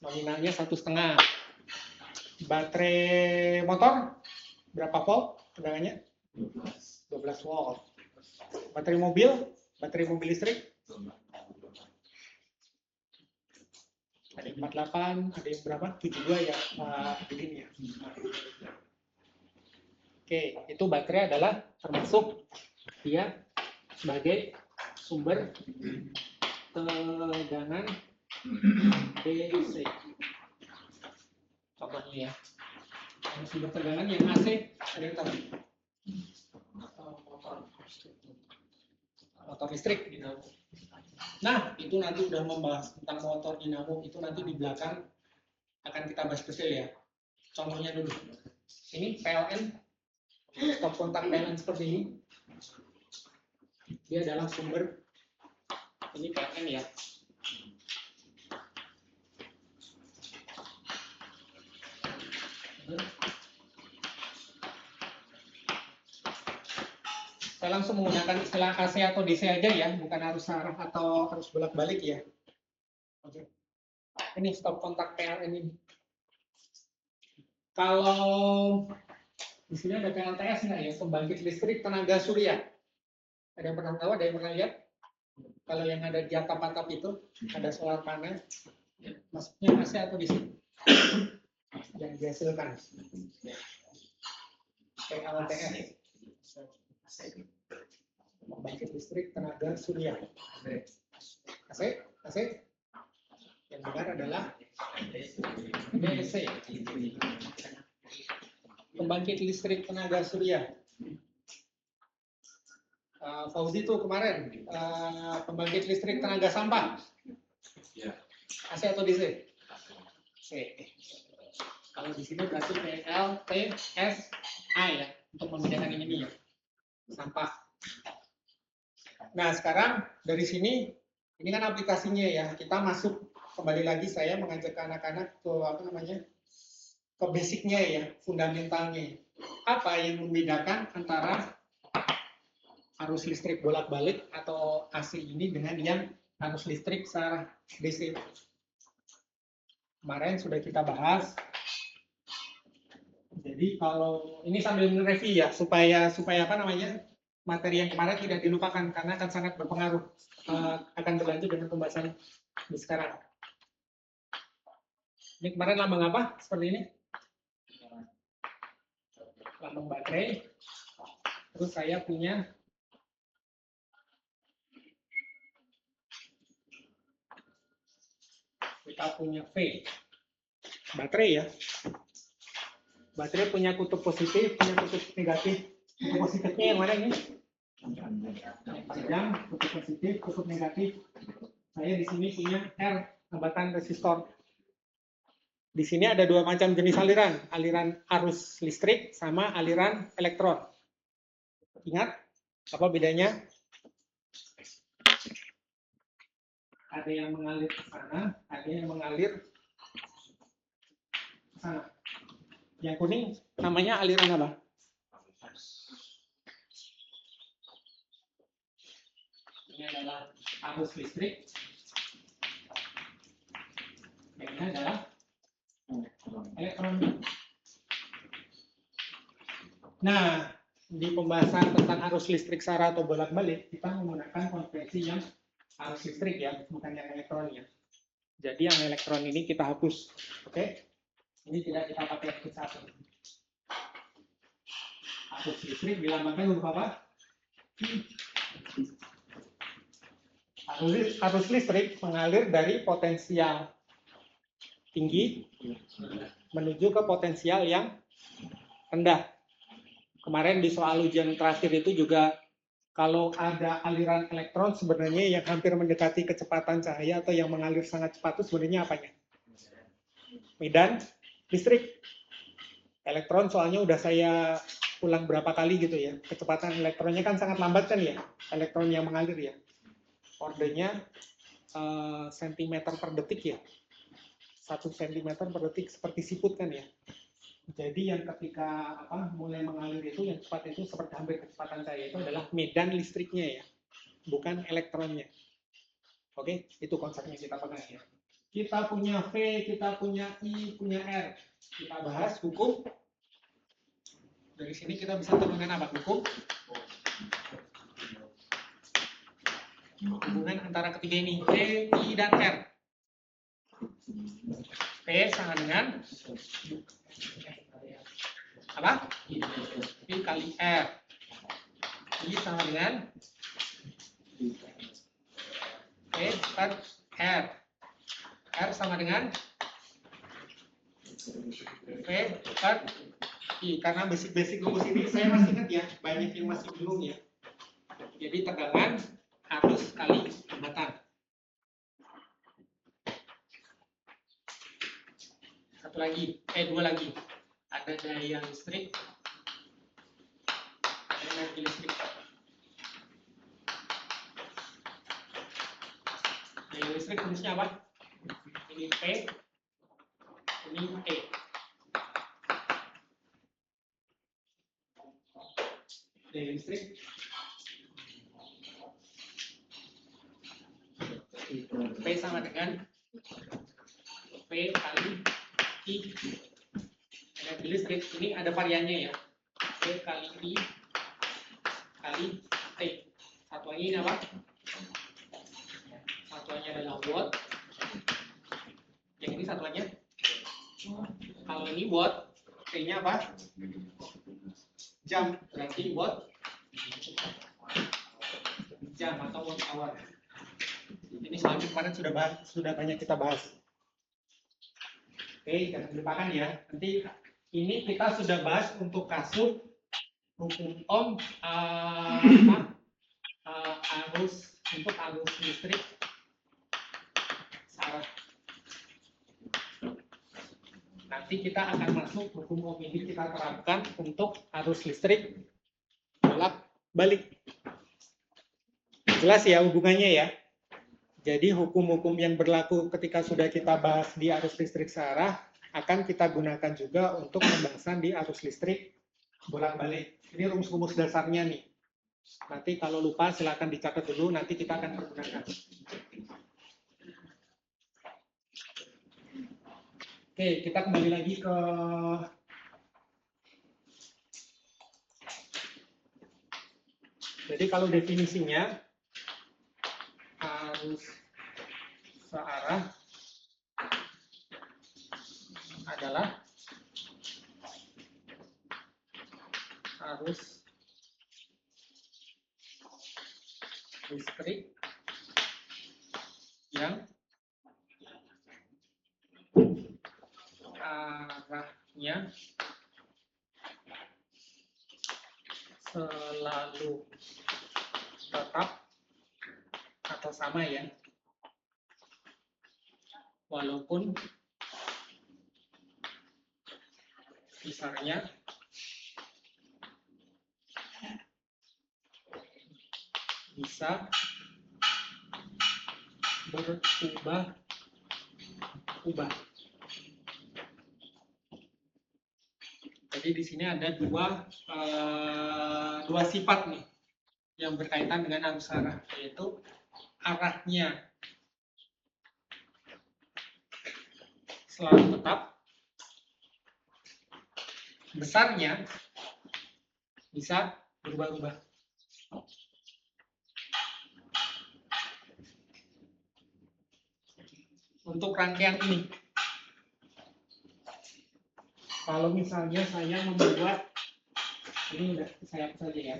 S2: Nominalnya 1,5. Baterai motor berapa volt tegangannya? 12 volt. Baterai mobil listrik? Ada yang 48, ada yang berapa? 72 ya, begini ya. Oke, itu baterai adalah termasuk dia sebagai sumber tegangan DC. Contohnya ya. Sumber tegangan yang AC ada yang tahu? Motor listrik dinamo. Nah, itu nanti udah membahas tentang motor dinamo, itu nanti di belakang akan kita bahas detail ya. Contohnya dulu. Ini PLN, stop kontak PLN seperti ini. Dia adalah sumber, ini PLN ya. Saya langsung menggunakan istilah AC atau DC aja ya, bukan harus arah atau harus bolak-balik ya. Oke. Ini stop kontak PLN ini. Kalau di sini ada PLTS nggak ya, pembangkit listrik tenaga surya. Ada yang pernah tahu, ada yang pernah lihat? Kalau yang ada di atap-atap itu ada solar panel, maksudnya AC atau DC yang dihasilkan. PLTS. Pembangkit listrik tenaga surya. AC. Yang benar adalah DC. Pembangkit listrik tenaga surya. Fauzi itu kemarin pembangkit listrik tenaga sampah. AC atau DC? AC. Kalau di sini berarti PLTSA ya, untuk membedakan ini ya. Sampah. Nah, sekarang dari sini ini kan aplikasinya ya. Kita masuk kembali lagi, saya mengajak anak-anak ke ke basicnya ya, fundamentalnya. Apa yang membedakan antara arus listrik bolak-balik atau AC ini dengan yang arus listrik secara DC. Kemarin sudah kita bahas. Jadi kalau ini sambil mereview ya, supaya materi yang kemarin tidak dilupakan karena akan sangat berpengaruh, akan berlanjut dengan pembahasan di sekarang. Ini kemarin lambang apa? Seperti ini. Lambang baterai. Terus saya punya V. Baterai ya. Baterai punya kutub positif, punya kutub negatif. Kutub positifnya yang mana ini? Panjang, kutub positif, kutub negatif. Saya di sini punya R, hambatan resistor. Di sini ada dua macam jenis aliran, aliran arus listrik sama aliran elektron. Ingat apa bedanya? Ada yang mengalir ke sana, ada yang mengalir ke sana. Yang kuning namanya aliran apa? Ini adalah arus listrik. Yang ini adalah elektron. Nah, di pembahasan tentang arus listrik secara atau bolak-balik, kita menggunakan konvensi yang arus listrik ya, bukan yang elektron ya. Jadi yang elektron ini kita hapus, oke? Ini tidak kita pakai hapus satu. Arus listrik dilambangkan huruf apa? Arus listrik mengalir dari potensial tinggi menuju ke potensial yang rendah. Kemarin di soal ujian terakhir itu juga kalau ada aliran elektron sebenarnya yang hampir mendekati kecepatan cahaya atau yang mengalir sangat cepat itu sebenarnya apanya? Medan listrik. Elektron soalnya udah saya ulang berapa kali gitu ya. Kecepatan elektronnya kan sangat lambat kan ya, elektron yang mengalir ya. Ordenya sentimeter per detik ya. 1 cm per detik seperti siput kan ya. Jadi yang ketika mulai mengalir itu yang cepat itu seperti hampir kecepatan cahaya itu adalah medan listriknya ya, bukan elektronnya. Oke, itu konsepnya kita pegang ya. Kita punya V, kita punya I, punya R. Kita bahas hukum. Dari sini kita bisa temukan apa? Hukum. Hubungan antara ketiga ini, V, I, dan R. V sama dengan apa? I kali R. I sama dengan V per R. R sama dengan V per Karena basic rumus ini saya masih ingat ya, banyak yang masih belum ya. Jadi tegangan arus kali hambatan. Satu lagi, dua lagi. Ada daya listrik, ada energi listrik. Daya listrik rumusnya apa? Ini P, ini E. Daya listrik P sama dengan P kali I. Energi listrik ini ada variannya ya. P kali I kali T. Satuannya ini apa? Satuannya adalah watt. Yang ini satuannya. Kalau ini watt, T-nya apa? Jam. Berarti watt jam atau watt hour. Ini soalnya kemarin sudah banyak kita bahas. Oke, jangan lupakan ya. Nanti ini kita sudah bahas untuk kasus hukum Ohm arus untuk arus listrik searah. Nanti kita akan masuk hukum Ohm ini kita terapkan untuk arus listrik bolak-balik. Jelas ya hubungannya ya. Jadi hukum-hukum yang berlaku ketika sudah kita bahas di arus listrik searah akan kita gunakan juga untuk pembahasan di arus listrik bolak-balik. Ini rumus-rumus dasarnya nih. Nanti kalau lupa silakan dicatat dulu, nanti kita akan pergunakan. Oke, kita kembali lagi ke jadi kalau definisinya arus searah adalah arus listrik yang arahnya selalu tetap atau sama ya, walaupun besarnya bisa berubah-ubah. Jadi di sini ada dua sifat nih yang berkaitan dengan arus arah, yaitu arahnya selalu tetap, besarnya bisa berubah-ubah. Untuk rangkaian ini, kalau misalnya saya membuat ini, udah saya hapus saja ya.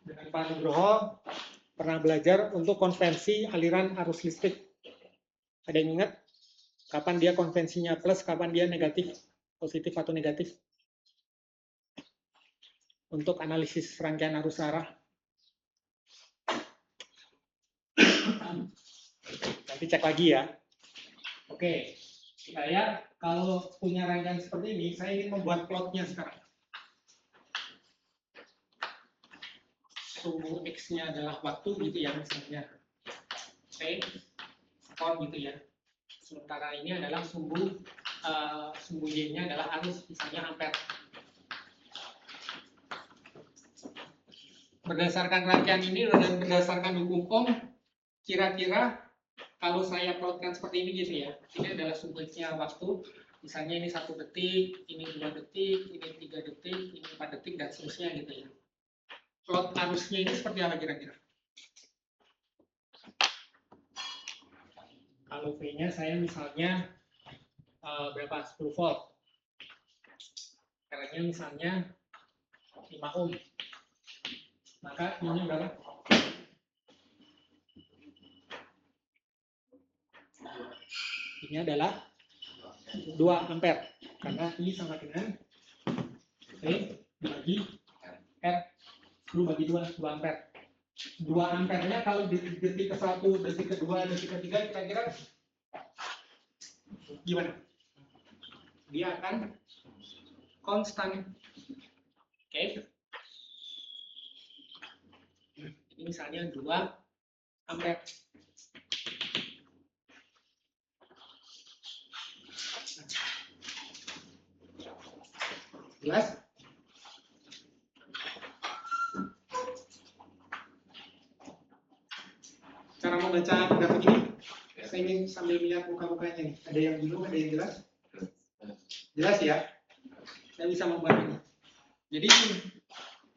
S2: Dengan Pak Nugroho pernah belajar untuk konvensi aliran arus listrik. Ada yang ingat kapan dia konvensinya plus, kapan dia negatif, positif atau negatif? Untuk analisis rangkaian arus arah. Nanti cek lagi ya. Oke, saya kalau punya rangkaian seperti ini, saya ingin membuat plotnya sekarang. Sumbu X-nya adalah waktu gitu ya, misalnya T, skor gitu ya. Sementara ini adalah sumbu Y-nya adalah arus, misalnya ampere. Berdasarkan rangkaian ini dan berdasarkan hukum Ohm, kira-kira kalau saya plotkan seperti ini gitu ya, ini adalah sumbu X-nya waktu, misalnya ini 1 detik, ini 2 detik, ini 3 detik, ini 4 detik, dan seterusnya gitu ya. Plot arusnya ini seperti apa kira-kira? Kalau V-nya saya misalnya berapa? 10 volt. R-nya misalnya 5 ohm. Maka ini berapa? Ini adalah 2 ampere. Karena I sama dengan V dibagi R. 10 bagi 2, 2 ampere. 2 ampernya kalau di detik ke-1, detik ke-2, detik ke-3 kira-kira gimana? Dia akan konstan. Oke. Ini misalnya 2 ampere. Jelas? Cara membaca grafik ini, saya ingin sambil lihat muka-mukanya nih. Ada yang bingung, ada yang jelas? Jelas ya? Saya bisa membuat ini. Jadi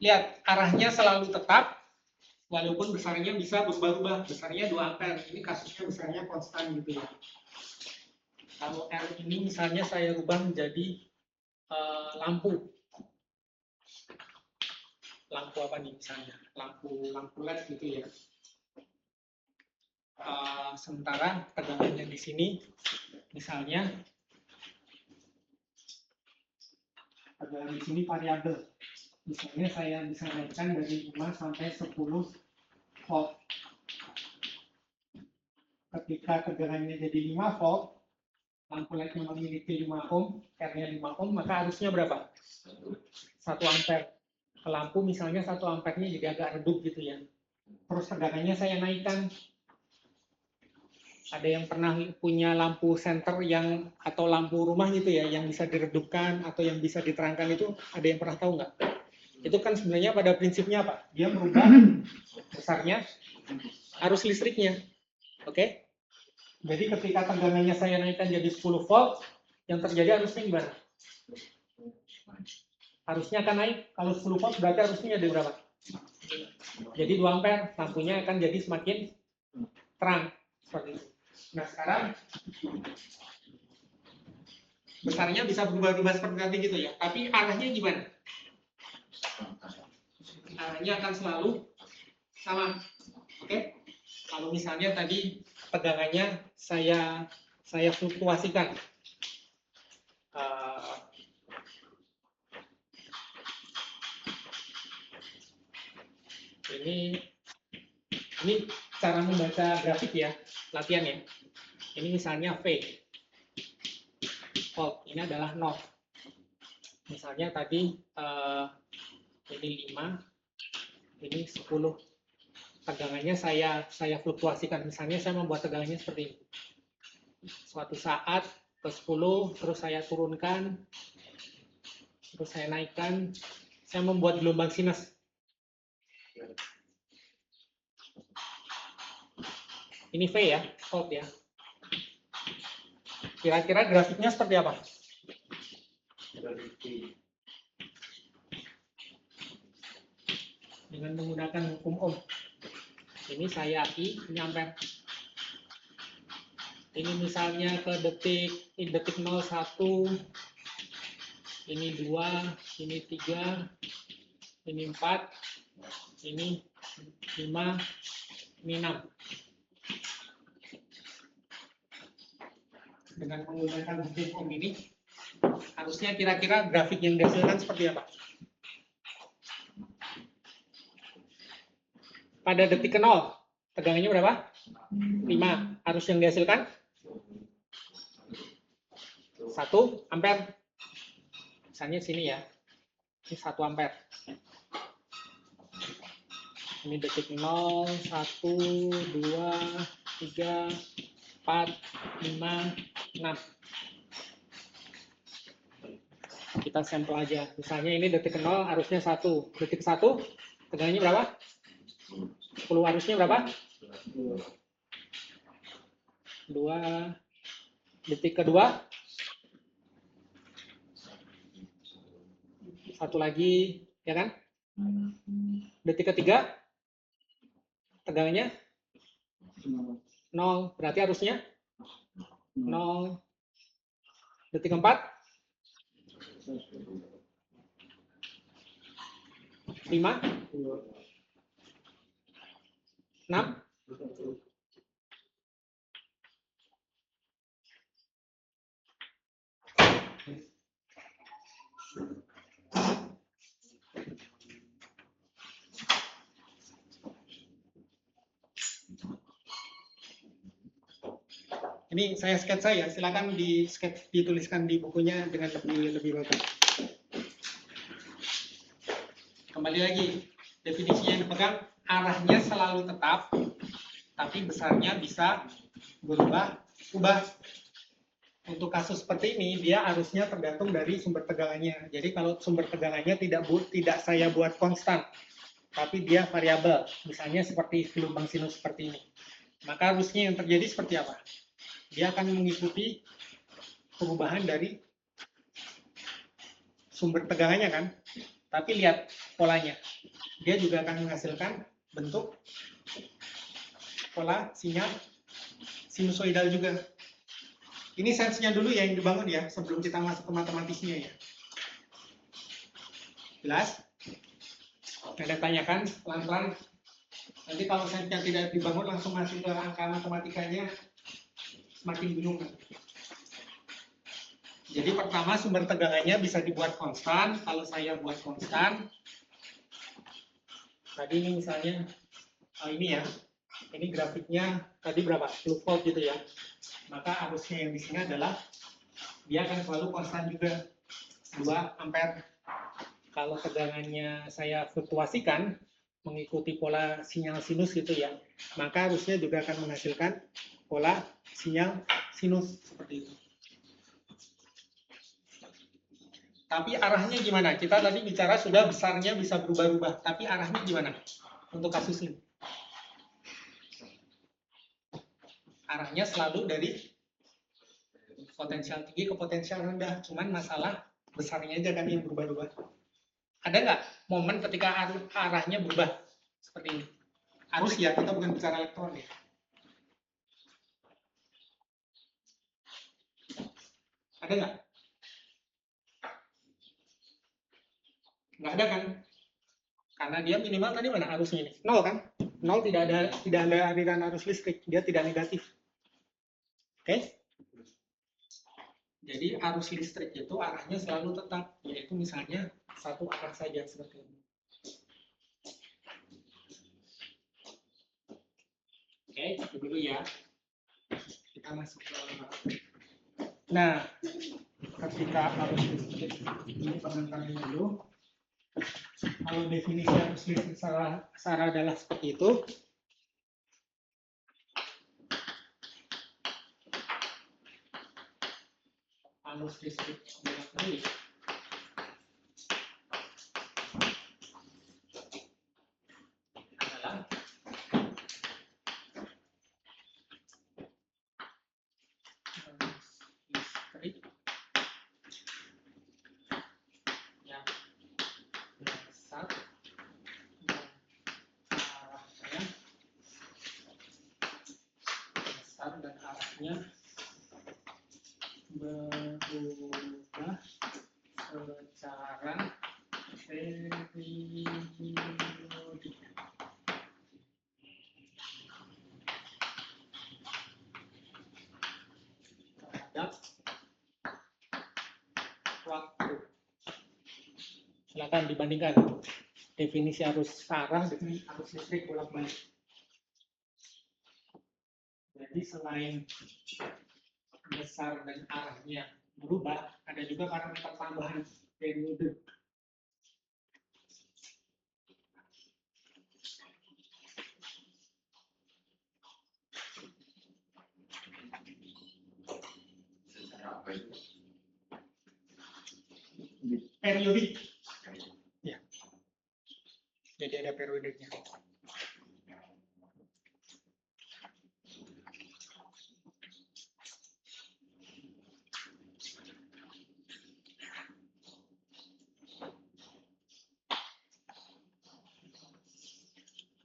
S2: lihat arahnya selalu tetap, walaupun besarnya bisa berubah-ubah. Besarnya 2 ampere. Ini kasusnya besarnya konstan gitu ya. Kalau R ini misalnya saya rubah menjadi lampu. Lampu apa nih misalnya? Lampu LED gitu ya. Sementara tegangannya di sini misalnya tegangan di sini variabel. Misalnya saya bisa naikkan dari 5 sampai 10 volt. Ketika tegangannya jadi 5 volt, lampu LED yang memiliki 5 ohm, R-nya 5 ohm, maka arusnya berapa? 1 ampere. Ke lampu misalnya 1 ampernya jadi agak redup gitu ya. Terus tegangannya saya naikkan. Ada yang pernah punya lampu senter yang atau lampu rumah gitu ya, yang bisa diredupkan atau yang bisa diterangkan itu, ada yang pernah tahu nggak? Itu kan sebenarnya pada prinsipnya apa? Dia merubah besarnya arus listriknya. Oke? Jadi ketika tegangannya saya naikkan jadi 10 volt, yang terjadi arusnya gimana? Arusnya akan naik. Kalau 10 volt berarti arusnya jadi berapa? Jadi 2 ampere, lampunya akan jadi semakin terang. Seperti itu. Nah sekarang besarnya bisa berubah-ubah seperti tadi gitu ya. Tapi arahnya gimana? Arahnya akan selalu sama. Oke? Kalau misalnya tadi tegangannya saya fluktuasikan. Ini cara membaca grafik ya, latihan ya. Ini misalnya V. Volt, ini adalah 0. Misalnya tadi ini 5, ini 10. Tegangannya saya fluktuasikan. Misalnya saya membuat tegangannya seperti ini. Suatu saat ke 10, terus saya turunkan, terus saya naikkan, saya membuat gelombang sinus. Ini V ya, volt ya. Kira-kira grafiknya seperti apa? Dengan menggunakan hukum Ohm. Ini saya I, ini ampere. Ini misalnya ke detik 01, ini 2, ini 3, ini 4, ini 5, ini 6. Dengan menggunakan hukum Ohm ini, harusnya kira-kira grafik yang dihasilkan seperti apa? Pada detik ke 0, tegangannya berapa? 5. Arus yang dihasilkan? 1 ampere. Misalnya sini ya. Ini 1 ampere. Ini detik 0, 1, 2, 3, 4, 5, 6. Kita sampel aja. Misalnya ini detik 0, arusnya 1. Detik 1, tegangannya berapa? 10, arusnya berapa? 2. Detik kedua, 1 lagi, ya kan? Detik ketiga, tegangannya 0, berarti arusnya 0. Detik keempat, 5, 6, ini saya sketsa ya, silakan dituliskan di bukunya dengan lebih bagus. Kembali lagi, definisinya yang dipegang, arahnya selalu tetap, tapi besarnya bisa berubah-ubah. Untuk kasus seperti ini, dia harusnya tergantung dari sumber tegangannya. Jadi kalau sumber tegangannya tidak saya buat konstan, tapi dia variabel, misalnya seperti gelombang sinus seperti ini. Maka harusnya yang terjadi seperti apa? Dia akan mengikuti perubahan dari sumber tegangannya kan? Tapi lihat polanya. Dia juga akan menghasilkan bentuk pola sinyal sinusoidal juga. Ini sense-nya dulu ya yang dibangun ya, sebelum kita masuk ke matematisnya ya. Jelas? Ada tanyakan pelan-pelan. Nanti kalau sense-nya tidak dibangun langsung masuk ke angka matematikanya, semakin bingung kan? Jadi pertama sumber tegangannya bisa dibuat konstan. Kalau saya buat konstan, tadi ini misalnya, ini ya, ini grafiknya tadi berapa? 10 volt gitu ya. Maka arusnya yang di sini adalah dia akan selalu konstan juga 2 ampere. Kalau tegangannya saya fluktuasikan mengikuti pola sinyal sinus gitu ya, maka arusnya juga akan menghasilkan pola sinyal sinus seperti itu. Tapi arahnya gimana? Kita tadi bicara sudah besarnya bisa berubah-ubah, tapi arahnya gimana untuk kasus ini? Arahnya selalu dari potensial tinggi ke potensial rendah, cuman masalah besarnya aja kan yang berubah-ubah. Ada nggak momen ketika arahnya berubah seperti ini? Arus ya, kita bukan bicara elektron ya. Ada nggak? Nggak ada kan? Karena dia minimal tadi mana arusnya ini? 0 kan? 0 tidak ada aliran arus listrik, dia tidak negatif. Oke? Jadi arus listrik itu arahnya selalu tetap, yaitu misalnya satu arah saja seperti ini. Oke, itu dulu ya. Kita masuk ke. Nah, ketika arus listrik ini pengantarnya dulu. Kalau definisi arus listrik secara adalah seperti itu. Arus listrik bolak-balik adalah arus listrik yang besar dan arahnya berubah secara periodik. Terhadap waktu. Silakan dibandingkan definisi arus arah dengan arus listrik bolak-balik. Jadi selain besar dan arahnya berubah, ada juga parameter tambahan periode. Periodik. Ya. Jadi ada periodiknya.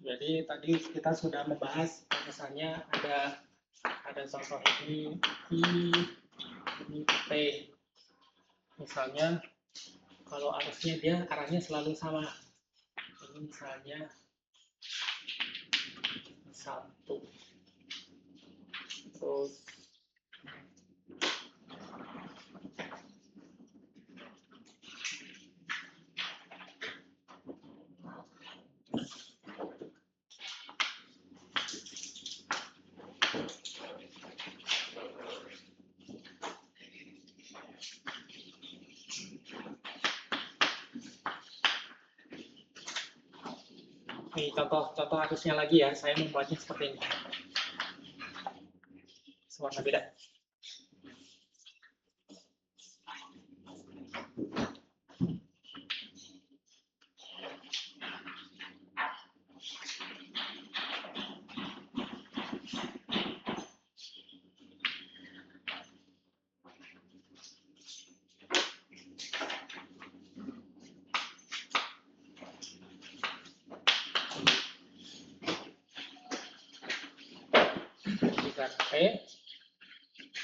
S2: Jadi tadi kita sudah membahas, misalnya ada contoh ini T. Misalnya kalau arusnya dia arahnya selalu sama, ini misalnya 1, terus ini contoh harusnya lagi ya, saya membuatnya seperti ini. Warna beda.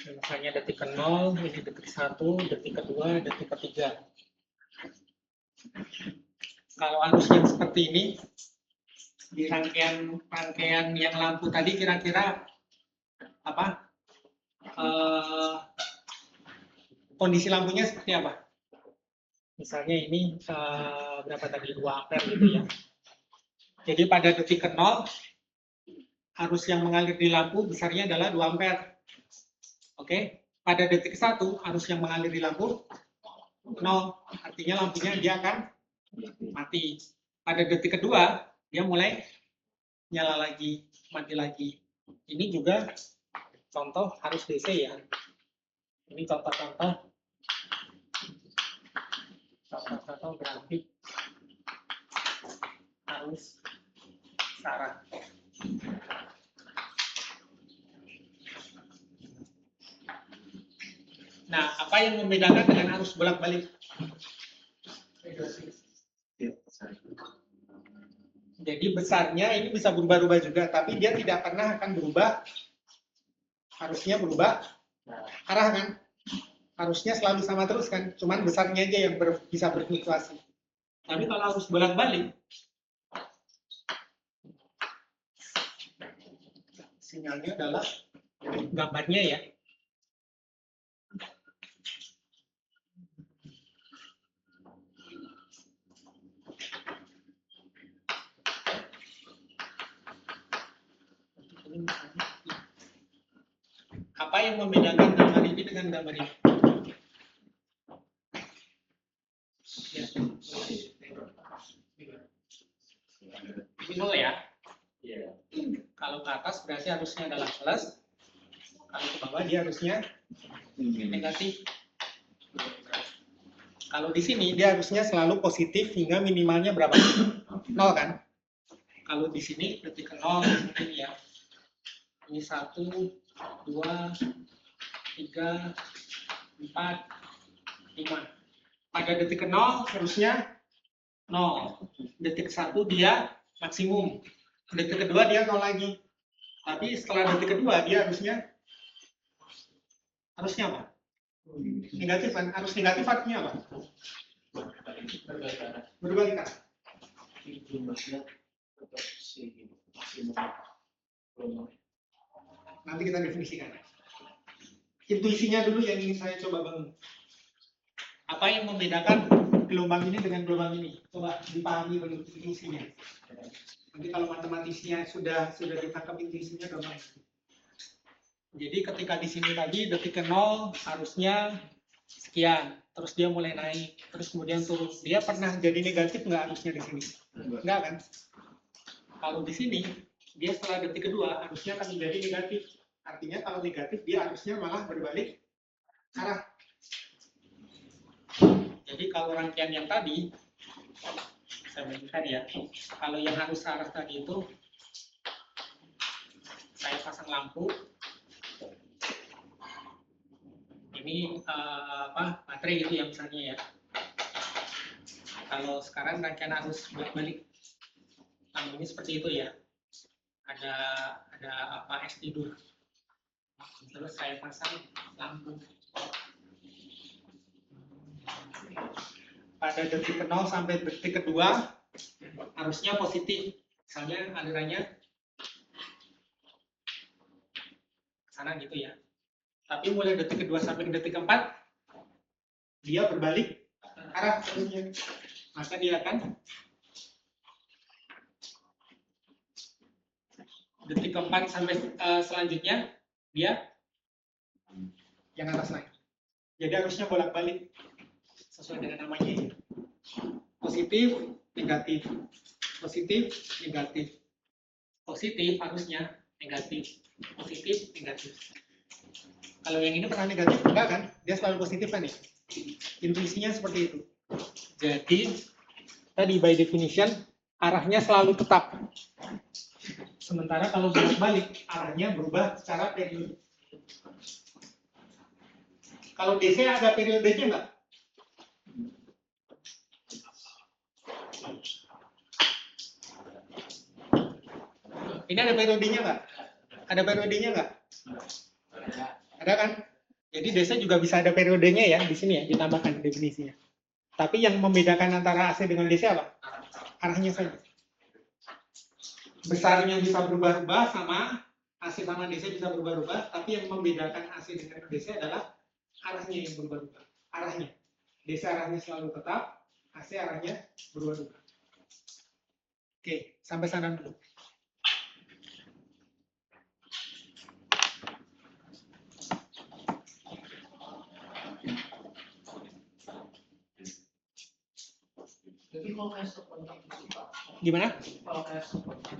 S2: Misalnya detik ke-0, ini detik 1, detik kedua, detik ketiga. Kalau arus yang seperti ini, di rangkaian yang lampu tadi kira-kira apa? Kondisi lampunya seperti apa? Misalnya ini berapa tadi? 2 ampere gitu ya. Jadi pada detik ke-0, arus yang mengalir di lampu besarnya adalah 2 ampere. Oke, pada detik 1 arus yang mengalir di lampu 0, artinya lampunya dia akan mati. Pada detik kedua dia mulai nyala lagi, mati lagi. Ini juga contoh arus DC ya. Ini contoh-contoh grafik arus searah. Nah, apa yang membedakan dengan arus bolak-balik? Jadi besarnya ini bisa berubah-ubah juga, tapi dia tidak pernah akan berubah. Harusnya berubah arah kan? Harusnya selalu sama terus kan? Cuman besarnya aja yang bisa berfluktuasi. Tapi kalau arus bolak-balik, sinyalnya adalah gambarnya ya. Apa yang membedakan gambar ini dengan gambar ini? Ya. Ini 0 ya? Kalau ke atas berarti harusnya adalah plus. Kalau ke bawah dia harusnya negatif. Kalau di sini dia harusnya selalu positif hingga minimalnya berapa? 0 kan? Kalau di sini detik ke 0 ini ya. Ini 1, 2, 3, 4, 5. Pada detik ke 0 harusnya 0. Detik 1 dia maksimum. Detik kedua dia 0 lagi. Tapi setelah detik kedua dia harusnya apa? Negatif kan? Arus negatif artinya apa? Berbalik kan? Nanti kita definisikan. Intuisinya dulu yang ingin saya coba bangun. Apa yang membedakan gelombang ini dengan gelombang ini? Coba dipahami dulu intuisinya. Nanti kalau matematisnya sudah ditangkap intuisinya gampang. Jadi ketika di sini tadi detik ke 0 harusnya sekian, terus dia mulai naik, terus kemudian turun. Dia pernah jadi negatif nggak harusnya di sini? Enggak kan? Kalau di sini dia setelah detik kedua harusnya akan menjadi negatif. Artinya kalau negatif dia harusnya malah berbalik arah. Jadi kalau rangkaian yang tadi saya berikan ya, kalau yang harus arah tadi itu saya pasang lampu. Ini baterai itu yang misalnya ya. Kalau sekarang rangkaian arus balik lampunya seperti itu ya. Ada es tidur. Terus saya pasang lampu. Pada detik ke 0 sampai detik kedua arusnya positif, misalnya alirannya ke sana gitu ya. Tapi mulai detik kedua sampai detik keempat dia berbalik arah arusnya, maka dia akan detik keempat sampai selanjutnya dia yang atas naik. Jadi arusnya bolak-balik sesuai dengan namanya. Positif, negatif, positif, negatif, positif arusnya negatif, positif, negatif. Kalau yang ini pernah negatif enggak kan? Dia selalu positif kan ya? Intuisinya seperti itu. Jadi tadi by definition arahnya selalu tetap. Sementara kalau bolak-balik arahnya berubah secara periode. Kalau DC ada periodenya enggak? Ini ada periodenya nggak? Ada periodenya nggak? Ada kan? Jadi DC juga bisa ada periodenya ya di sini ya, ditambahkan definisinya. Tapi yang membedakan antara AC dengan DC apa? Arahnya saja. Besarnya bisa berubah-ubah sama AC sama DC bisa berubah-ubah, tapi yang membedakan AC dengan DC adalah arahnya yang berubah-ubah. Arahnya. DC arahnya selalu tetap, AC arahnya berubah-ubah. Oke, sampai sana dulu.
S4: Jadi kalau kayak stop kontak itu Pak,
S2: Gimana?
S4: kalau kayak stop kontak,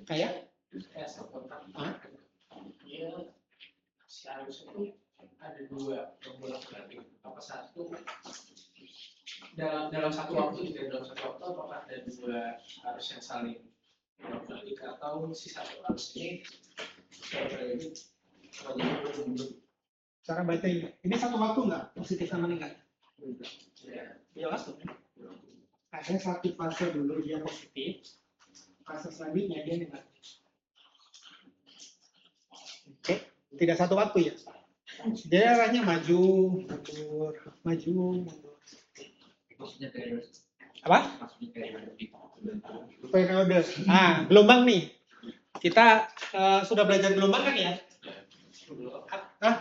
S2: Kayak?
S4: kayak stop kontak,
S2: Hah?
S4: dia si arus itu ada dua yang bolak-balik. Apa satu dalam satu waktu juga dalam satu waktu apakah ada dua arus yang saling bolak-balik atau si satu arus ini bolak-balik
S2: Cara baca ini satu waktu nggak? Positif sama negatif?
S4: ya.
S2: Jelas tuh. Ada satu fase dulu dia positif, fase selanjutnya dia negatif. Oke, tidak satu waktu ya. Jadi arahnya maju, mundur, maju, mundur.
S3: Maksudnya periode.
S2: Apa?
S3: Maksudnya periode.
S2: Periode. Ah, gelombang nih. Kita sudah belajar gelombang kan ya?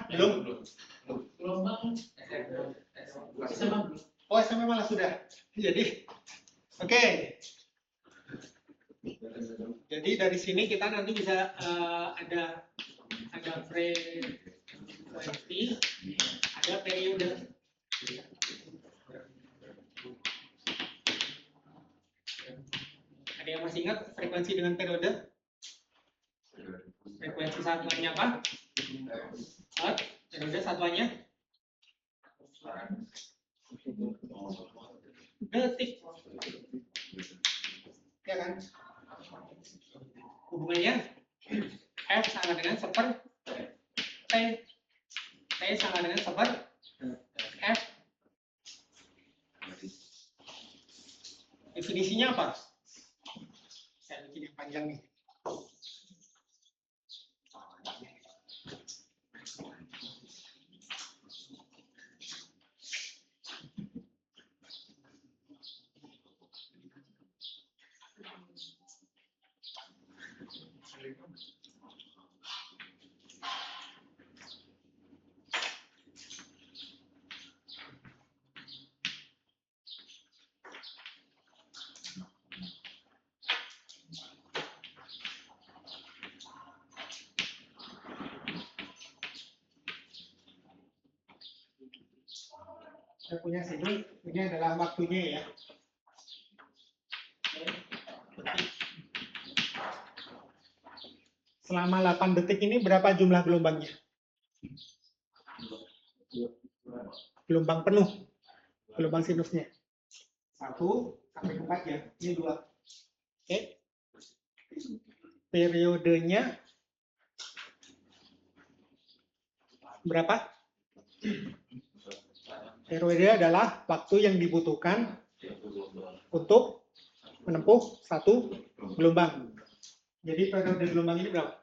S2: Belum.
S4: Gelombang SMA belum.
S2: Oh, SMA malah sudah. Jadi, oke. Jadi dari sini kita nanti bisa ada frekuensi, ada periode. Ada yang masih ingat frekuensi dengan periode? Frekuensi satuannya apa? Periode satuannya? Detik. Ya kan? Hubungannya F sama dengan seper T. T sama dengan seper F. Definisinya apa? Saya bikin yang panjang nih. Saya punya sini, ini adalah waktunya ya. Selama 8 detik ini berapa jumlah gelombangnya? Gelombang penuh, gelombang sinusnya. 1 sampai 4 ya, ini 2. Oke. Periodenya berapa? Periode adalah waktu yang dibutuhkan untuk menempuh satu gelombang. Jadi periode gelombang ini berapa?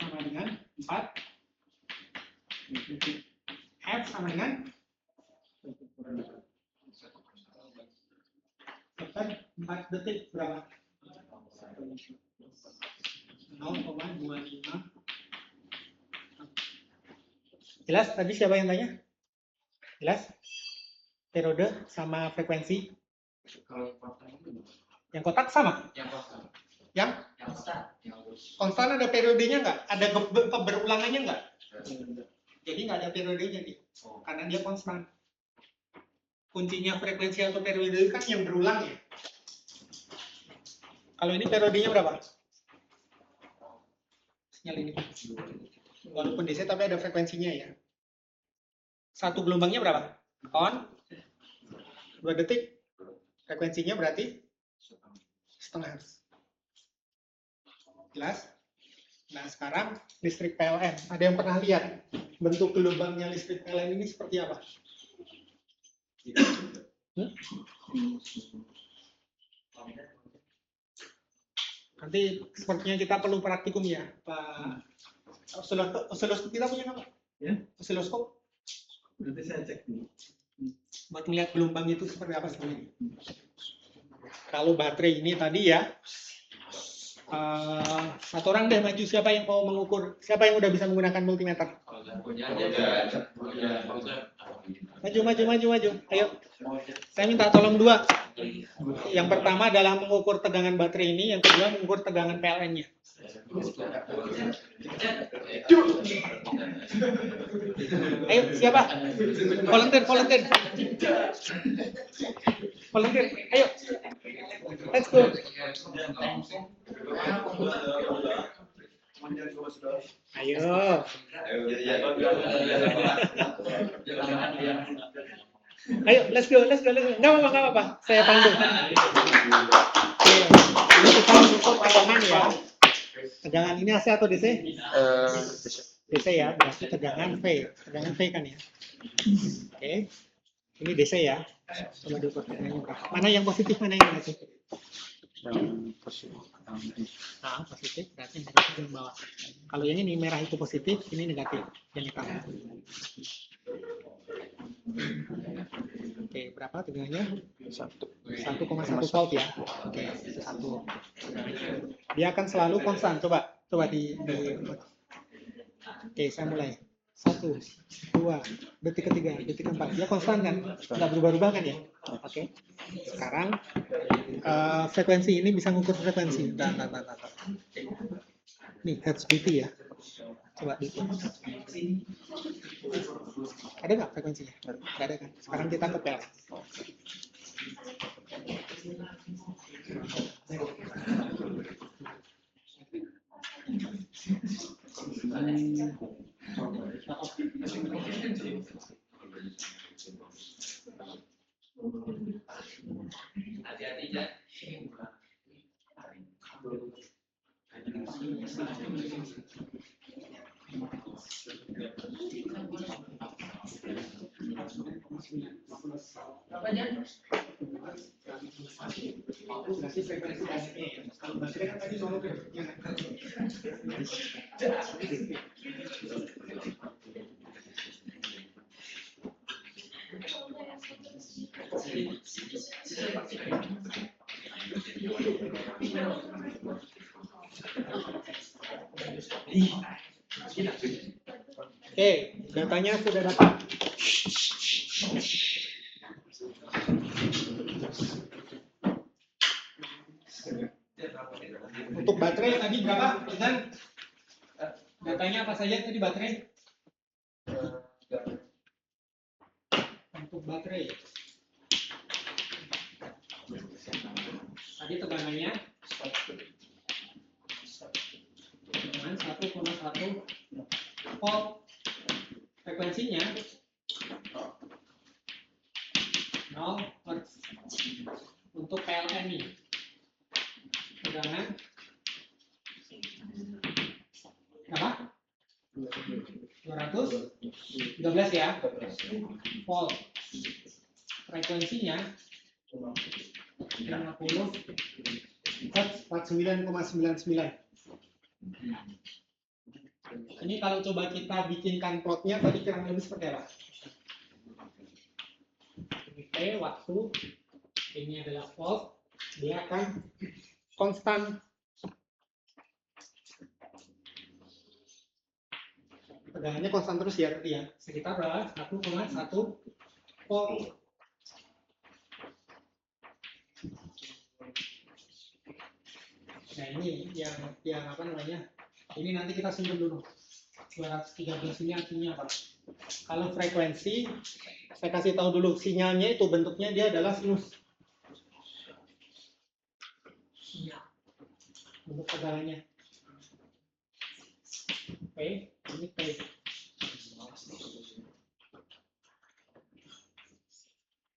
S2: Sama dengan 4. F sama dengan kan 4 detik berapa? 0,25. Jelas tadi siapa yang tanya? Jelas? Periode sama frekuensi?
S3: Kalau kotak itu
S2: Yang kotak sama?
S3: yang kotak.
S2: Yang
S3: Yang kotak. Yang lurus.
S2: konstan ada periodenya nggak? Ada berulangannya nggak? Jadi nggak ada periodenya nih, karena dia konstan. Kuncinya frekuensi atau periode kan yang berulang ya. Kalau ini periodenya berapa? Sinyal ini. Walaupun DC tapi ada frekuensinya ya. Satu gelombangnya berapa? On 2 detik. Frekuensinya berarti setengah hertz. Jelas? Nah sekarang listrik PLN. Ada yang pernah lihat bentuk gelombangnya listrik PLN ini seperti apa? Nanti sepertinya kita perlu praktikum ya, Pak. Osiloskop kita punya apa?
S1: Ya.
S2: Osiloskop
S1: Nanti saya cek dulu.
S2: buat melihat gelombang itu seperti apa sebenarnya. Kalau baterai ini tadi ya, satu orang deh maju, siapa yang mau mengukur, siapa yang udah bisa menggunakan multimeter?
S3: Punya aja.
S2: Maju. Ayo, saya minta tolong 2. Yang pertama adalah mengukur tegangan baterai ini, yang kedua mengukur tegangan PLN-nya. Ayo, siapa? Volunteer. Ayo. Let's go. Ayo. Ayo, let's go. Nggak apa-apa. Saya pandu. Oke. Ini kita mengukur tegangan ya. Tegangan ini AC atau DC? DC ya, berarti tegangan V. Tegangan V kan ya. Oke. Ini DC ya. Coba diukur tegangannya berapa. Mana yang positif, mana yang negatif? Nah, positif berarti negatif yang bawah. Kalau yang ini merah itu positif, ini negatif, yang hitam. Oke, berapa tegangannya? 1,1 volt ya. Oke, 1. Dia akan selalu konstan. Coba di. Oke, saya mulai. 1, 2, detik ketiga, detik keempat. Dia konstan kan? Nggak berubah-ubah kan ya? Oke. Sekarang frekuensi ini bisa ngukur frekuensi. Nih, hertz BT ya. Coba di. Ada nggak frekuensinya? Nggak ada kan? Sekarang kita ke PL.
S3: Hati-hati ya.
S2: Apa aja? Kalau baterai kan tadi soal Oke, datanya sudah dapat. Untuk baterai tadi berapa? Dan datanya apa saja tadi baterai? Untuk baterai. Tadi tegangannya 1,1 volt. Frekuensinya 0 Hz. Untuk PLN ini tegangan berapa? 213 ya volt. Frekuensinya 50 Hz, 49,99. Ini kalau coba kita bikinkan plotnya tadi kurang lebih seperti apa? T waktu, ini adalah volt, dia akan konstan. Tegangannya konstan terus ya tadi ya, sekitar berapa? 1,1 volt. Nah ini yang apa namanya? Ini nanti kita simpan dulu. 213 ini artinya apa? Kalau frekuensi, saya kasih tahu dulu sinyalnya itu bentuknya dia adalah sinus. Bentuk tegangannya. Oke, ini P.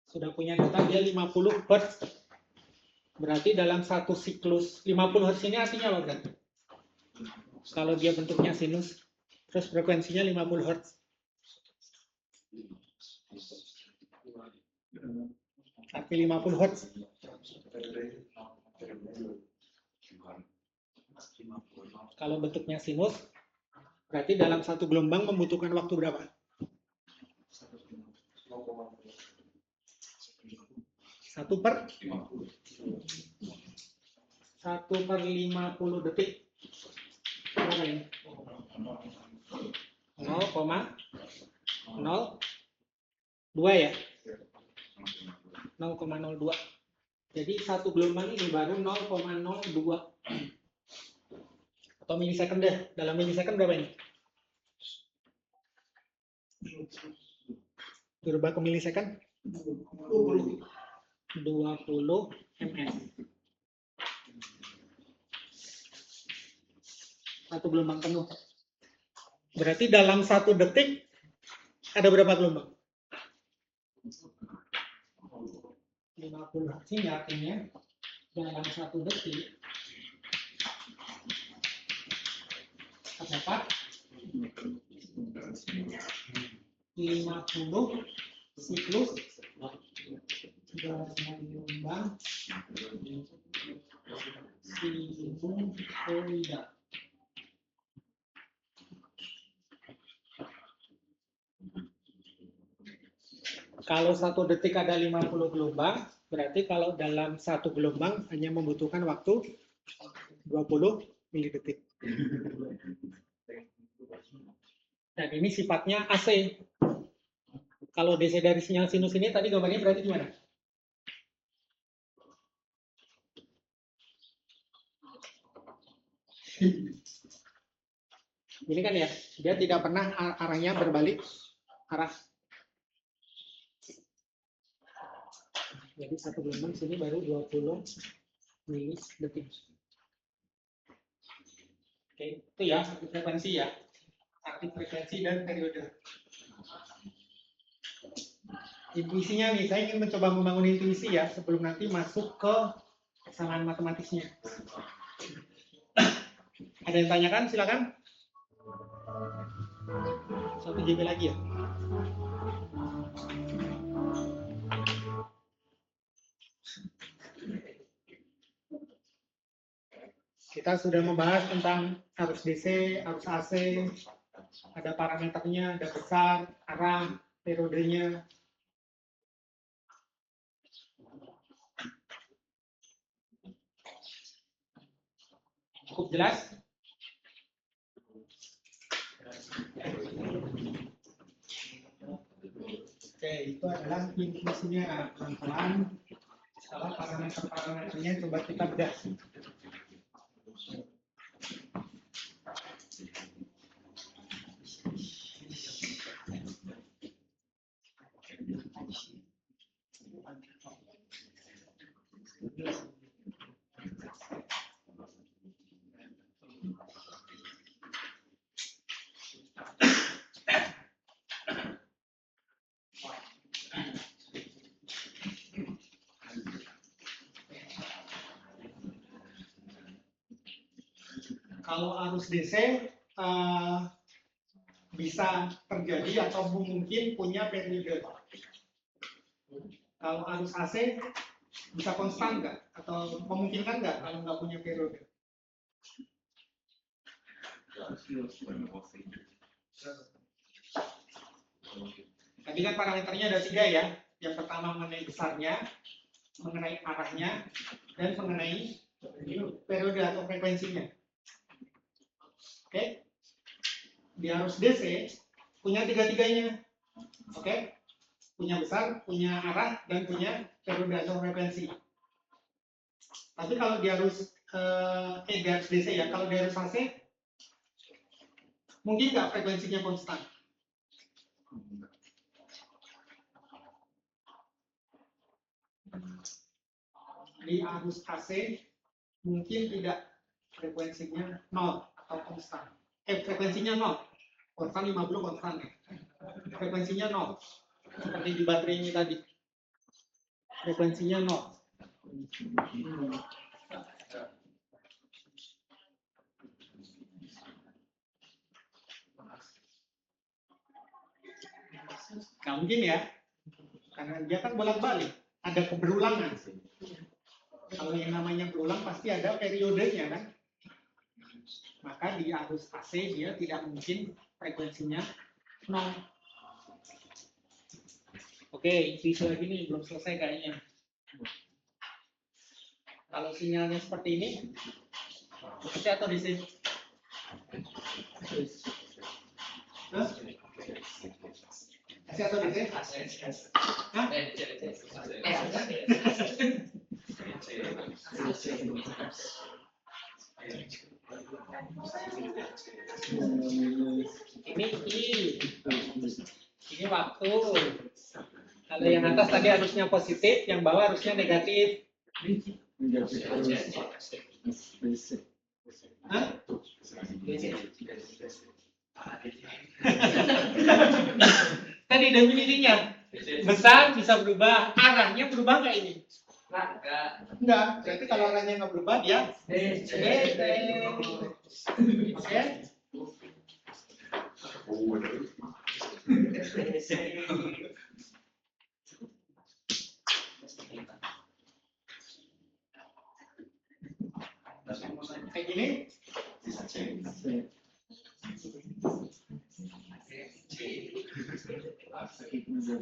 S2: Sudah punya data dia 50 Hz. Berarti dalam satu siklus 50 Hz ini artinya apa berarti? Kalau dia bentuknya sinus, terus frekuensinya 50 Hz. Arti 50 Hz. Kalau bentuknya sinus, berarti dalam satu gelombang membutuhkan waktu berapa? 1/50 detik. Berapa ini? 0,02 ya? 0,02. Jadi satu gelombang ini baru 0,02. Atau milisecond deh. Dalam milisecond berapa ini? Dirubah ke milisecond? 20 ms. Satu gelombang penuh. Berarti dalam 1 detik ada berapa gelombang? 50 Hz ini artinya dalam 1 detik terdapat 50 siklus gelombang sinusoida. Kalau 1 detik ada 50 gelombang, berarti kalau dalam 1 gelombang hanya membutuhkan waktu 20 milidetik. Dan ini sifatnya AC. Kalau DC dari sinyal sinus ini tadi gambarnya berarti gimana? Ini kan ya, dia tidak pernah arahnya berbalik arah. Jadi satu gelombang sini baru 20 milidetik. Oke, itu ya satu frekuensi ya. Aktif frekuensi dan periode. Intuisinya nih, saya ingin mencoba membangun intuisi ya sebelum nanti masuk ke kesamaan matematisnya. Ada yang tanyakan? Silakan. 1 GB lagi ya. Kita sudah membahas tentang arus DC, arus AC, ada parameternya, ada besar, arah, periodenya. Cukup jelas? Oke, itu adalah intuisinya. Pelan-pelan, kalau parameter-parameternya coba kita bedah. Kalau arus DC bisa terjadi atau mungkin punya periode. Kalau arus AC bisa konstan nggak? Atau memungkinkan nggak kalau nggak punya periode? Tadi kan parameternya ada 3 ya. Yang pertama mengenai besarnya, mengenai arahnya, dan mengenai periode atau frekuensinya. Oke, di arus DC punya tiga-tiganya. Oke, punya besar, punya arah, dan punya periode atau frekuensi. Tapi kalau di arus di arus DC ya, kalau di arus AC mungkin nggak frekuensinya konstan. Di arus AC mungkin tidak frekuensinya 0 atau konstan. Frekuensinya 0. Konstan 50 konstan. Frekuensinya 0. Seperti di baterai ini tadi. Frekuensinya 0. Nggak mungkin ya. Karena dia kan bolak-balik. Ada keberulangan. Kalau yang namanya berulang pasti ada periodenya kan. Maka di arus AC dia tidak mungkin frekuensinya 0. Oke, visual lagi nih belum selesai kayaknya. Kalau sinyalnya seperti ini, AC atau DC? Hah? AC atau DC? Hah? Ini ini waktu. Kalau yang atas tadi harusnya positif, yang bawah harusnya negatif. Hah? Tadi definisinya besar bisa berubah, arahnya berubah nggak ini? Enggak, berarti kalau arahnya nggak berubah dia oke. Kayak gini.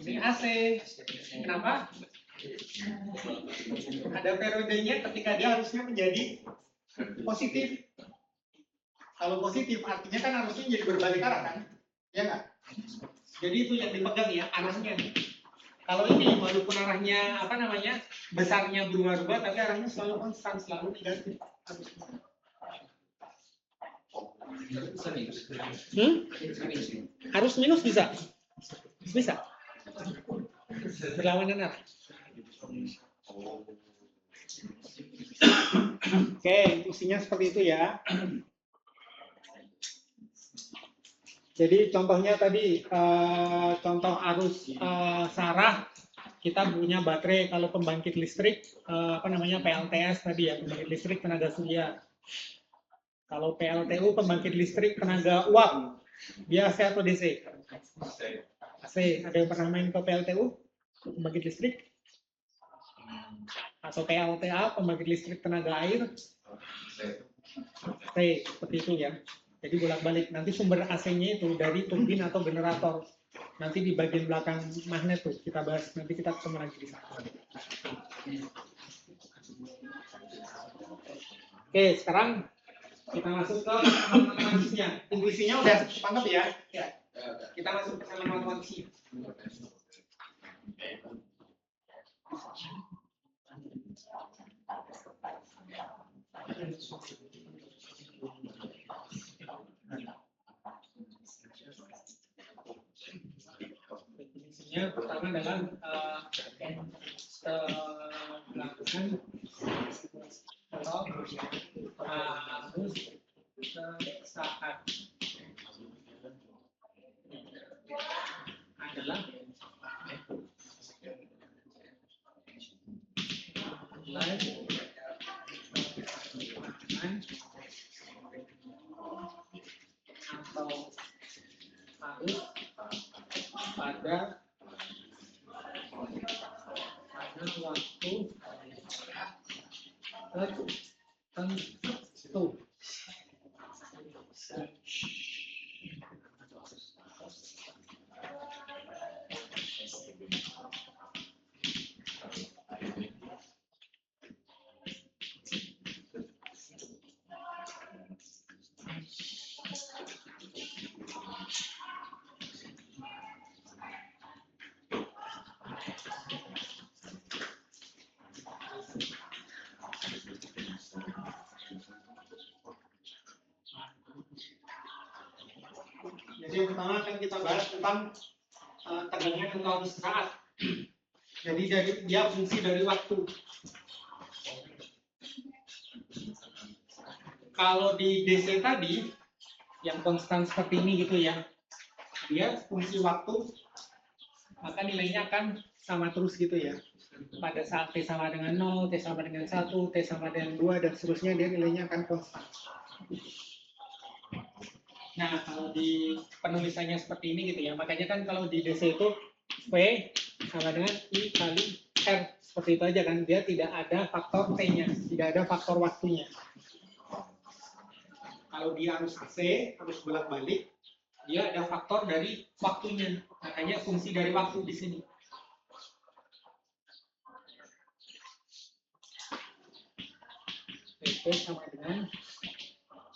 S2: Ini AC. Kenapa? Ada periodenya ketika dia harusnya menjadi positif. Kalau positif artinya kan harusnya jadi berbalik arah kan? Ya nggak? Jadi itu yang dipegang ya arahnya. Kalau ini walaupun arahnya apa namanya besarnya berubah-ubah tapi arahnya selalu konstan, selalu negatif. Harus minus bisa? Bisa. Berlawanan arah. Oke, fungsinya seperti itu ya. Jadi contohnya tadi contoh arus sarah kita punya baterai. Kalau pembangkit listrik apa namanya PLTS tadi ya, pembangkit listrik tenaga surya. Kalau PLTU pembangkit listrik tenaga uap, dia AC atau DC? AC. Ada yang pernah main ke PLTU pembangkit listrik? Atau PLTA pembangkit listrik tenaga air? AC, seperti itu ya. Jadi bolak-balik, nanti sumber AC-nya itu dari turbin atau generator. Nanti di bagian belakang magnet tuh kita bahas, nanti kita ketemu lagi di sana. Oke, sekarang kita masuk ke matematisnya. Intuisinya udah mantap ya? Ya. Kita masuk ke matematisnya. Definisinya pertama adalah melakukan arus saat adalah atau harus pada waktu tertentu. yang pertama akan kita bahas tentang tegangan atau arus saat. Jadi dia fungsi dari waktu. Kalau di DC tadi yang konstan seperti ini gitu ya, dia fungsi waktu, maka nilainya akan sama terus gitu ya. Pada saat T sama dengan 0, T sama dengan 1, T sama dengan 2, dan seterusnya dia nilainya akan konstan. Nah, kalau di penulisannya seperti ini gitu ya, makanya kan kalau di DC itu V sama dengan I kali R. Seperti itu aja kan, dia tidak ada faktor T-nya, tidak ada faktor waktunya. Kalau di arus AC, arus bolak-balik, dia ada faktor dari waktunya, makanya fungsi dari waktu di sini. Itu sama dengan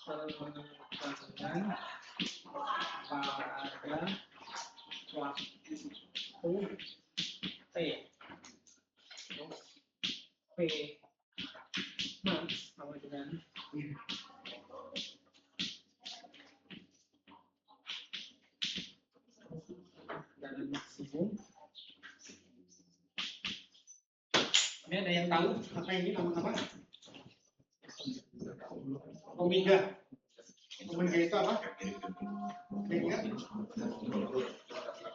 S2: tegangan pada waktu T. P max sama dengan tegangan maksimum. Ini ada yang tahu apa ini nama-nama? Omega. Omega itu apa? Omega.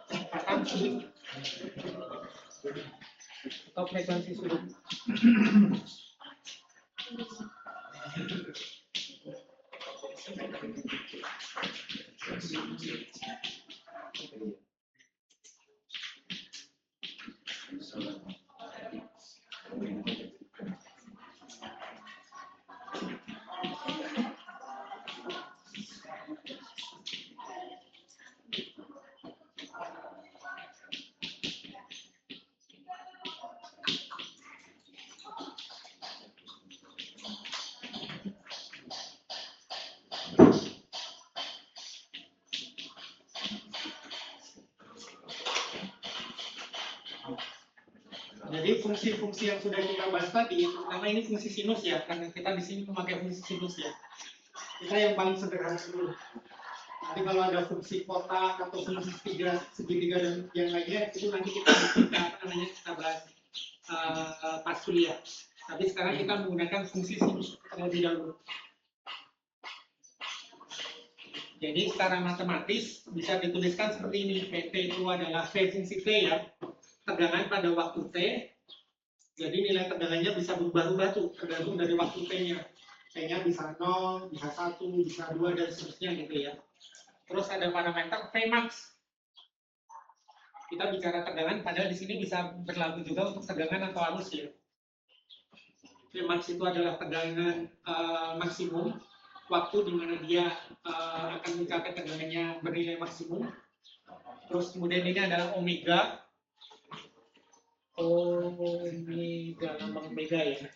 S2: Kecepatan sudut atau frekuensi sudut. Jadi fungsi-fungsi yang sudah kita bahas tadi, terutama ini fungsi sinus ya, karena kita di sini memakai fungsi sinus ya. Kita yang paling sederhana dulu. Nanti kalau ada fungsi kotak atau fungsi segitiga dan yang lainnya, itu nanti kita bahas pas kuliah. Tapi sekarang kita menggunakan fungsi sinus terlebih dahulu. Jadi secara matematis bisa dituliskan seperti ini. PT itu adalah V fungsi T ya. Tegangan pada waktu T, jadi nilai tegangannya bisa berubah-ubah tuh, tergantung dari waktu T-nya. T-nya bisa 0, bisa 1, bisa 2, dan seterusnya gitu ya. Terus ada parameter Vmax. Kita bicara tegangan, padahal di sini bisa berlaku juga untuk tegangan atau arus ya. Vmax itu adalah tegangan maksimum, waktu di mana dia akan mencapai tegangannya bernilai maksimum. Terus kemudian ini adalah omega. Lambang omega ya.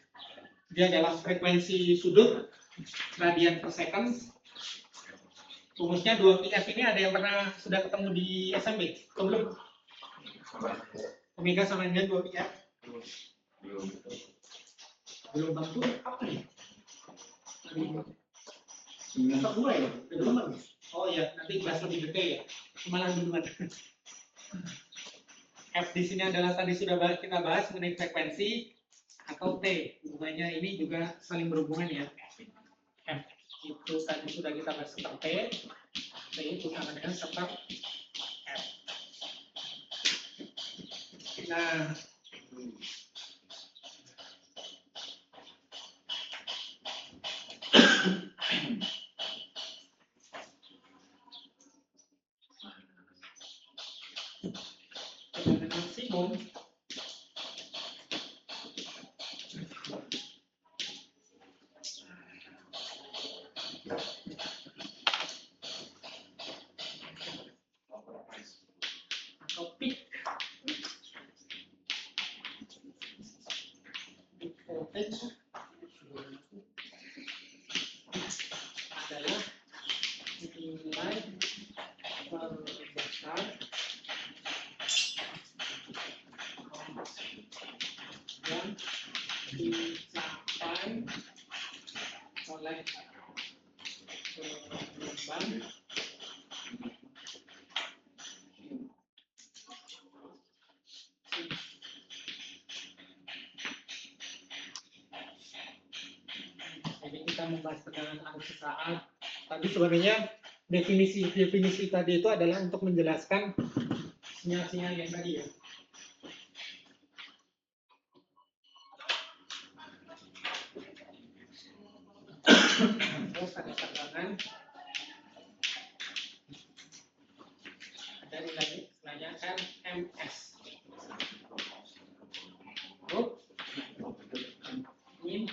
S2: Dia adalah frekuensi sudut radian per second. Rumusnya 2πf ini ada yang pernah sudah ketemu di SMB? Belum? Omega sama dengan 2πf? Belum tentu apa ya? Semester 2 ya? Belum. Oh ya, nanti bahas lebih detail ya. Malah duluan. F di sini adalah tadi sudah kita bahas mengenai frekuensi atau T. Hubungannya ini juga saling berhubungan ya. F itu tadi sudah kita bahas seperti T itu sama dengan seperti F. Nah, tegangan maksimum atau peak voltage adalah nilai terbesar yang dicapai oleh gelombang membahas tekanan arus sesaat. Tadi sebenarnya definisi tadi itu adalah untuk menjelaskan sinyal-sinyal yang tadi ya. Terus ada tekanan, ada nilainya RMS. Terus ini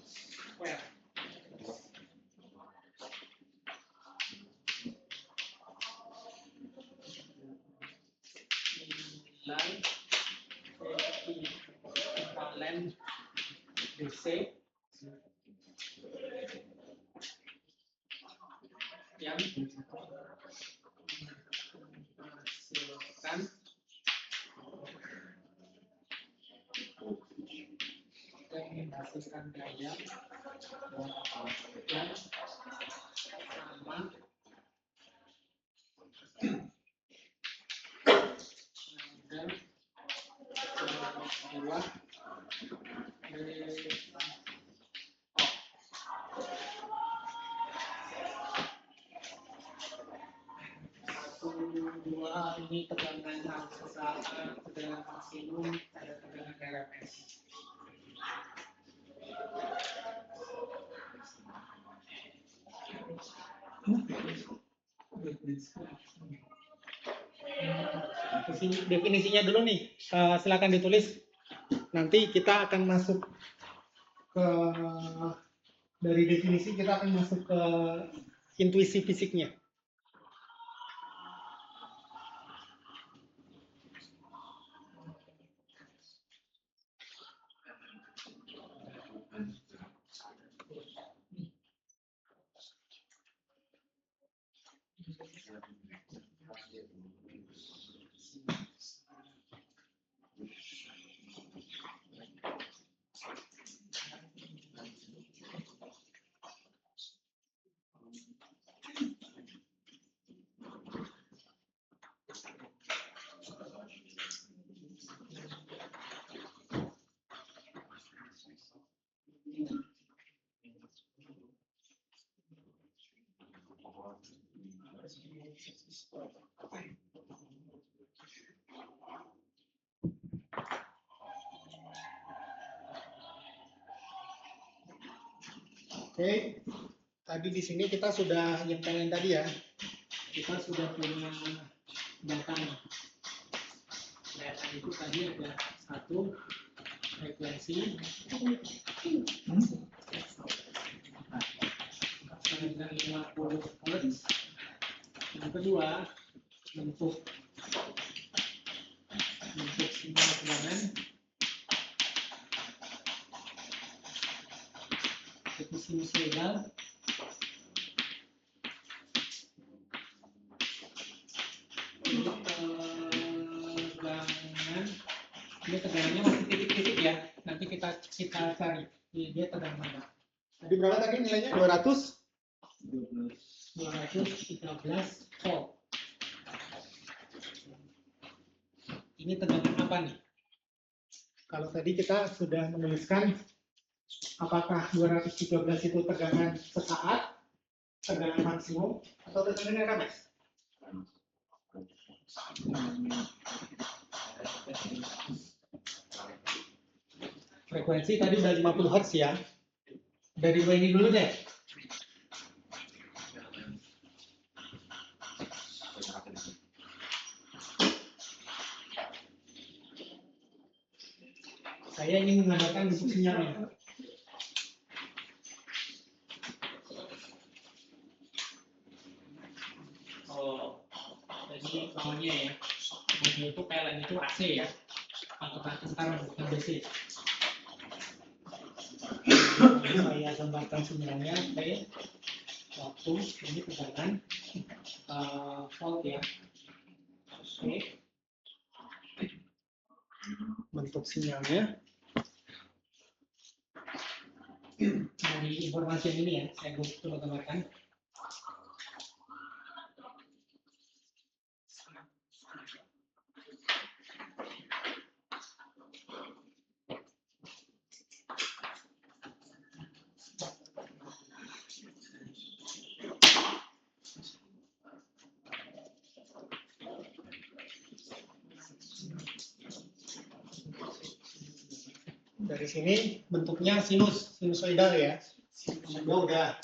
S2: square. Nilai ekivalen DC yang menghasilkan daya yang sama dan dua dua ini tegangan arus sesaat, tegangan maksimum, ada tegangan RMS. Definisinya dulu nih, silakan ditulis. Nanti kita akan masuk ke dari definisi kita akan masuk ke intuisi fisiknya. Oke, tadi di sini kita sudah yang kalian tadi ya, kita sudah punya data. Data itu tadi ada satu frekuensi dengan 50 Hz. Yang kedua bentuk sinyal tegangan. Itu sinusoidal. Ini tegangannya masih titik-titik ya. Nanti kita cari. Dia tegangan mana? Tadi berapa tadi nilainya? 213 volt. Ini tegangan apa nih? Kalau tadi kita sudah menuliskan apakah 213 itu tegangan sesaat, tegangan maksimum, atau tegangan RMS? Frekuensi tadi udah 50 Hz ya. Dari ini dulu deh. Saya ingin menggambarkan bentuk sinyalnya. Oh, jadi bawahnya ya. Bawahnya itu PLN itu AC ya. Patokan sekarang bukan DC. Saya gambarkan sinyalnya P waktu ini tegangan volt ya. Oke. Bentuk sinyalnya dari informasi ini ya, saya coba gambarkan. Dari sini bentuknya sinusoidal ya. Nomor 2 udah.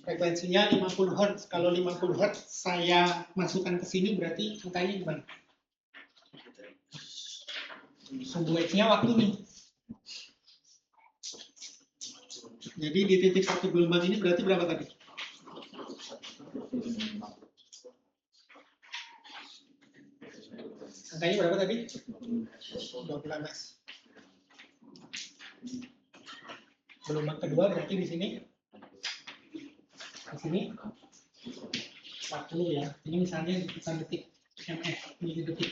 S2: Frekuensinya 50 Hz. Kalau 50 Hz saya masukkan ke sini berarti angkanya gimana? Sumbu X-nya waktu nih. Jadi di titik satu gelombang ini berarti berapa tadi? Angkanya berapa tadi? 12. Gelombang kedua berarti di sini. Di sini 40 ya. Ini misalnya hitungan detik ms, ini detik.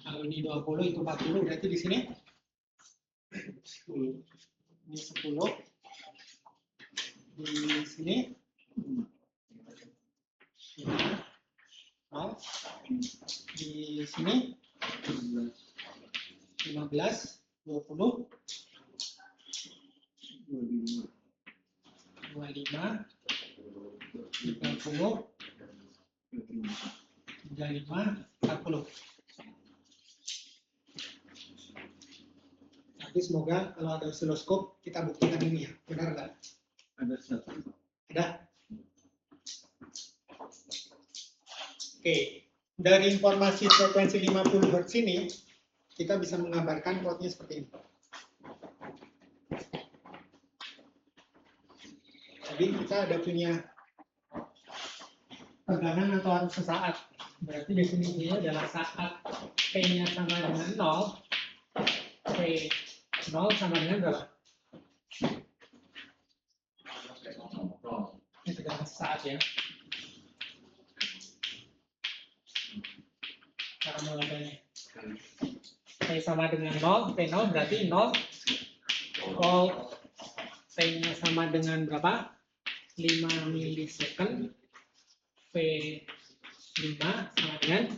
S2: Kalau ini 20 itu 40 berarti di sini 10. Ini 10. Di sini 0. Di sini 15, 20, 25, 30, 35, 40. Tapi semoga kalau ada osiloskop kita buktikan ini ya, benar nggak? Ada. Oke, dari informasi frekuensi 50 Hz ini kita bisa menggambarkan plotnya seperti ini. Jadi kita ada punya tegangan atau arus sesaat. Berarti di sini ini adalah saat P-nya sama dengan 0. P 0 sama dengan berapa? Ini tegangan sesaat ya. Cara mulainya. P sama dengan 0, P0 berarti 0 volt. P-nya sama dengan berapa? 5 milisecond. P5 sama dengan,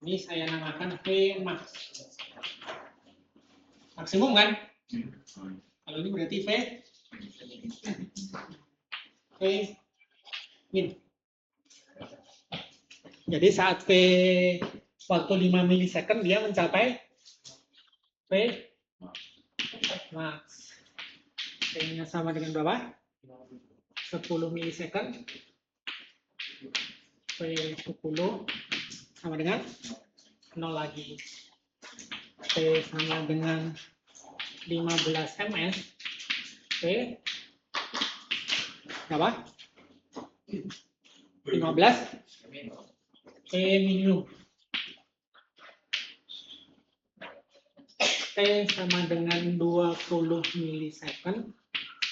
S2: ini saya namakan P max. Maksimum kan? Kalau ini berarti P min. Jadi saat P waktu 5 milisecond dia mencapai P max. P-nya sama dengan berapa? 10 milisecond. P10 sama dengan 0 lagi. P sama dengan 15 ms. P berapa? 15. P minimum. T sama dengan 20 milisecond.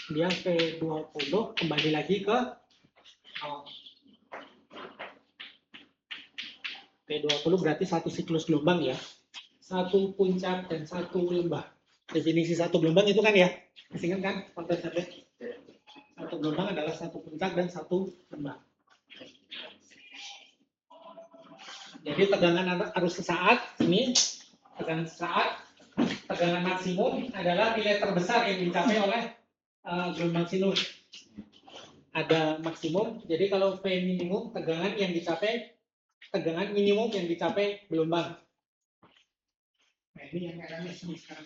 S2: Dia P20 kembali lagi ke 0. P20 berarti satu siklus gelombang ya. Satu puncak dan satu lembah. Definisi satu gelombang itu kan ya. Masih ingat kan konsepnya? Satu gelombang adalah satu puncak dan satu lembah. Jadi tegangan arus sesaat ini, tegangan sesaat, tegangan maksimum adalah nilai terbesar yang dicapai oleh gelombang sinus. Ada maksimum, jadi kalau V minimum tegangan minimum yang dicapai gelombang. Nah ini yang RMS ini sekarang.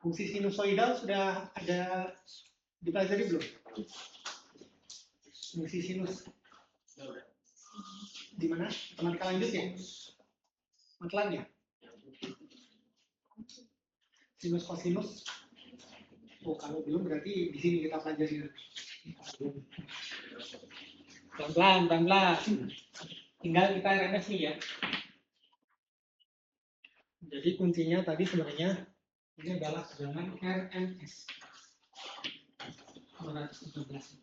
S2: Fungsi sinusoidal sudah ada dipelajari belum? Fungsi sinus. Di mana? Teman lanjut ya? Matelannya? Sinus kosinus. Oh, kalau belum berarti di sini kita pelajari. Pelan-pelan. Tinggal kita RMS nih ya. Jadi kuncinya tadi sebenarnya ini adalah tegangan RMS 213.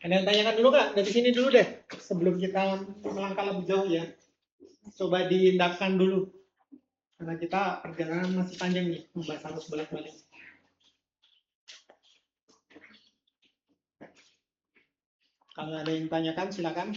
S2: Ada yang tanyakan dulu nggak? Dari sini dulu deh, sebelum kita melangkah lebih jauh ya. Coba diindahkan dulu, karena kita perjalanan masih panjang nih, membahas harus balik-balik. Kalau ada yang tanyakan, silakan.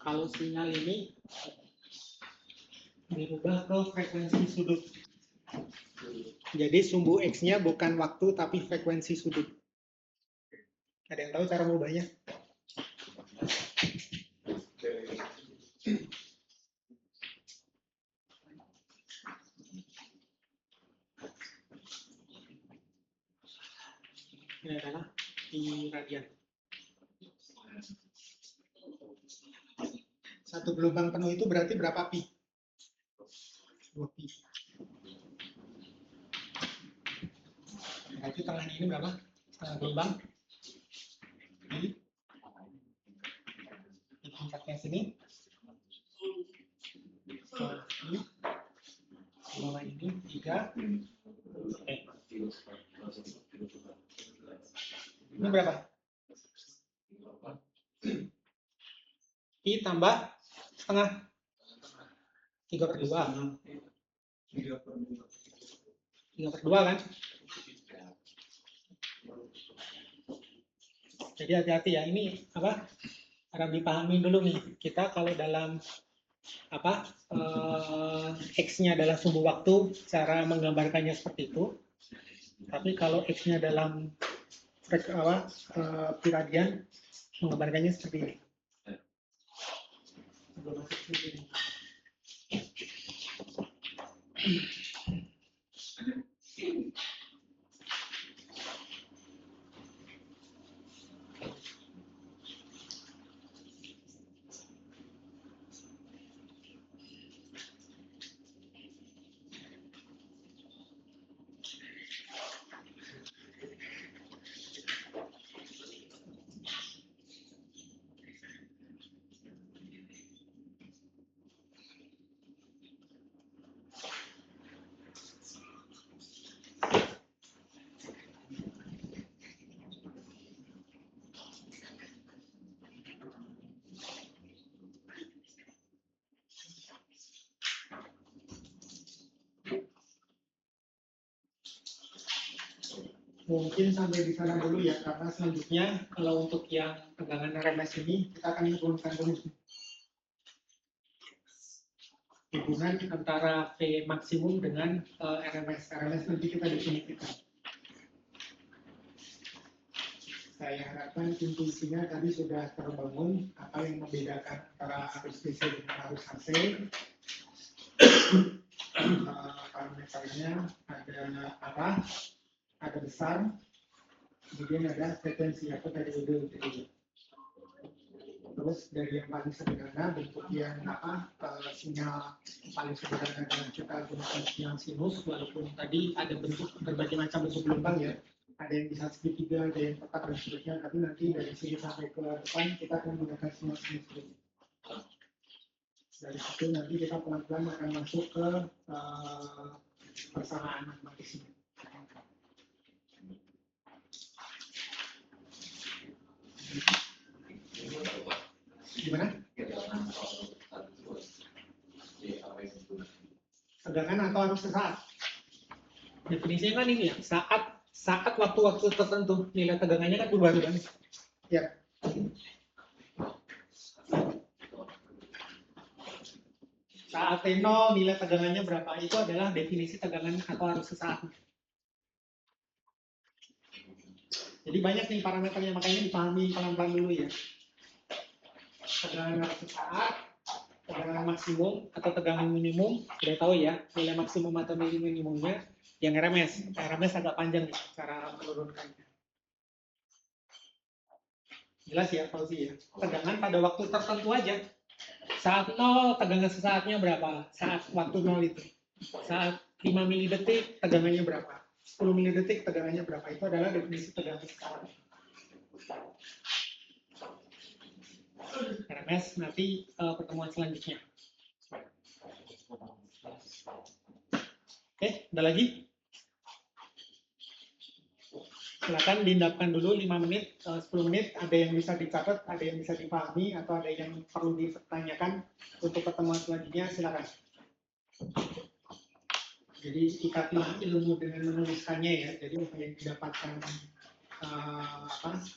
S2: Kalau sinyal ini dirubah ke frekuensi sudut. Jadi sumbu X-nya bukan waktu tapi frekuensi sudut. Ada yang tahu cara mengubahnya? Ini adalah di radian. Satu gelombang penuh itu berarti berapa pi? 2 pi. Berarti tengahnya ini berapa? Setengah gelombang. Pi. Di tempatnya sini. Pi. Bawah ini 3. Ini berapa? Pi tambah setengah 3/2. 3/2 kan? Jadi hati-hati ya, ini apa? Harap dipahami dulu nih. Kita kalau dalam apa X-nya adalah sumbu waktu, cara menggambarkannya seperti itu. Tapi kalau X-nya dalam pi radian, menggambarkannya seperti ini. Mungkin sampai di sana dulu ya, karena selanjutnya kalau untuk yang tegangan RMS ini kita akan turunkan dulu hubungan antara V maksimum dengan RMS. RMS nanti kita definisikan. Saya harapkan intuisinya tadi sudah terbangun apa yang membedakan antara arus DC dengan arus AC. Parameternya ada arah, ada besar, kemudian ada frekuensi atau periode. Terus dari yang paling sederhana, bentuk yang sinyal paling sederhana adalah kita gunakan sinyal sinus, walaupun tadi ada bentuk berbagai macam bentuk gelombang ya, ada yang bisa segitiga, ada yang tetap dan seterusnya, tapi nanti dari sini sampai ke depan kita akan menggunakan sinyal sinus. Dari situ nanti kita pelan-pelan akan masuk ke persamaan matematisnya. Gimana? Tegangan atau arus sesaat? Definisinya kan ini ya, saat waktu-waktu tertentu nilai tegangannya kan berubah kan? Ya. Saat T0 nilai tegangannya berapa? Itu adalah definisi tegangan atau arus sesaat. Jadi banyak nih parameternya, makanya dipahami pelan-pelan dulu ya. Tegangan arus sesaat, tegangan maksimum atau tegangan minimum, sudah tahu ya, nilai maksimum atau minimumnya. Yang RMS agak panjang nih cara menurunkannya. Jelas ya Fauzi ya. Tegangan pada waktu tertentu aja. Saat 0 tegangan sesaatnya berapa? Saat waktu 0 itu. Saat 5 milidetik tegangannya berapa? 10 milidetik tegangannya berapa? Itu adalah definisi tegangan sesaat. RMS nanti pertemuan selanjutnya. Oke, ada lagi? Silakan diendapkan dulu 5 menit, 10 menit, ada yang bisa dicatat, ada yang bisa dipahami, atau ada yang perlu ditanyakan untuk pertemuan selanjutnya, silakan. Jadi kita pilih ilmu dengan menuliskannya ya, jadi apa yang didapatkan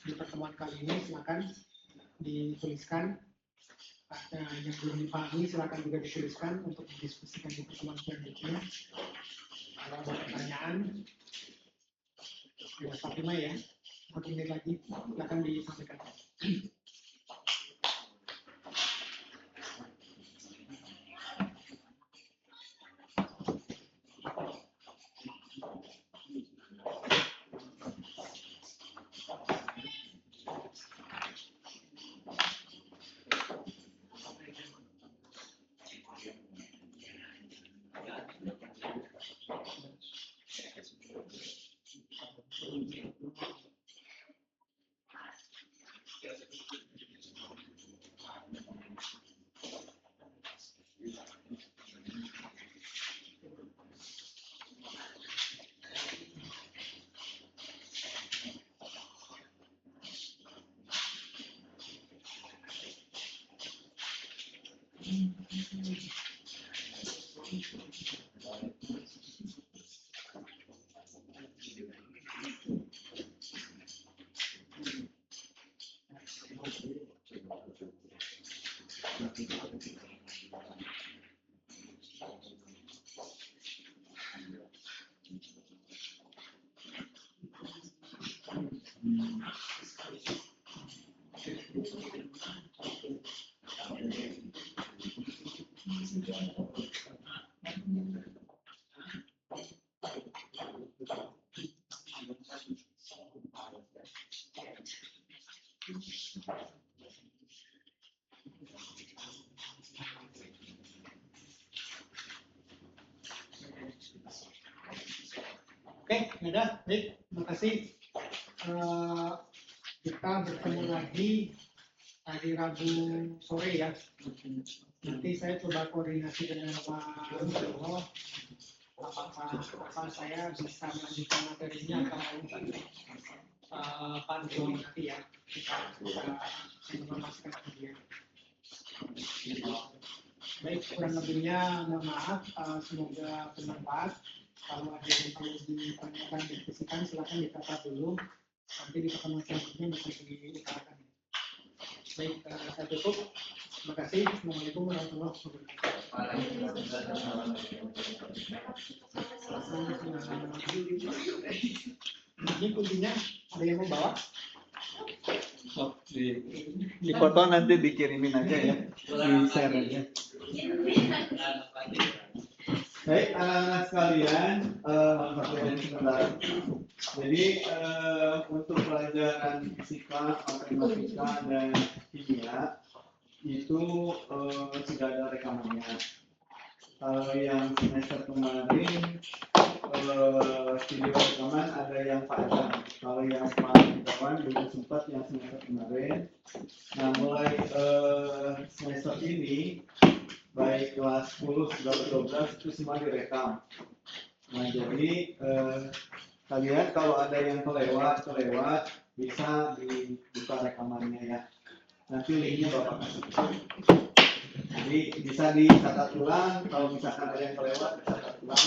S2: di pertemuan kali ini silakan dituliskan. Ada yang belum dipahami silakan juga dituliskan untuk didiskusikan di pertemuan selanjutnya. Kalau ada pertanyaan, ya, Fatima ya, 1 menit lagi, silakan disampaikan. Oke, udah, baik, terima kasih. Kita bertemu lagi hari Rabu sore ya. Nanti saya coba koordinasi dengan Pak Jono. Apakah saya bisa melanjutkan materinya atau Pak Jono nanti ya. Kita bisa menyampaikan ke dia. Baik, kurang lebihnya mohon maaf. Semoga bermanfaat. Kalau ada yang perlu ditanyakan, diskusikan, silakan dicatat dulu. Nanti di pertemuan selanjutnya bisa diutarakan. Baik, saya tutup. Terima kasih. Assalamualaikum warahmatullahi wabarakatuh. Ini kuncinya ada yang mau bawa?
S1: Oh, di foto nanti dikirimin aja ya, di share aja. Baik, anak-anak sekalian, sebentar. Jadi untuk pelajaran fisika, matematika, dan kimia itu sudah ada rekamannya. Kalau yang semester kemarin video rekaman ada yang panjang. Kalau yang kawan belum sempat yang semester kemarin. Nah, mulai semester ini baik kelas 10, 11, 12 itu semua direkam. Nah, jadi kalian kalau ada yang kelewat bisa dibuka rekamannya ya. Nanti linknya Bapak kasih. Jadi bisa dicatat ulang, kalau misalkan ada yang kelewat dicatat ulang.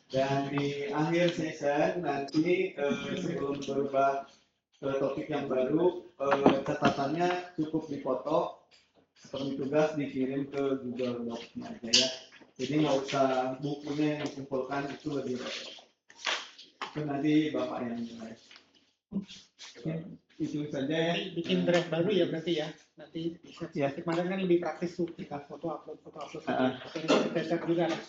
S1: Dan di akhir session nanti sebelum berubah ke topik yang baru, catatannya cukup dipoto seperti tugas dikirim ke Google Docs-nya aja ya. Jadi nggak usah bukunya yang dikumpulkan, itu lebih baik. Itu nanti Bapak yang mulai. Itu saja ya.
S2: Bikin draft baru ya berarti ya. Nanti bisa.
S1: Ya.
S2: Kemarin kan lebih praktis tuh, kita foto upload.
S1: Ah.
S2: Kita juga lah.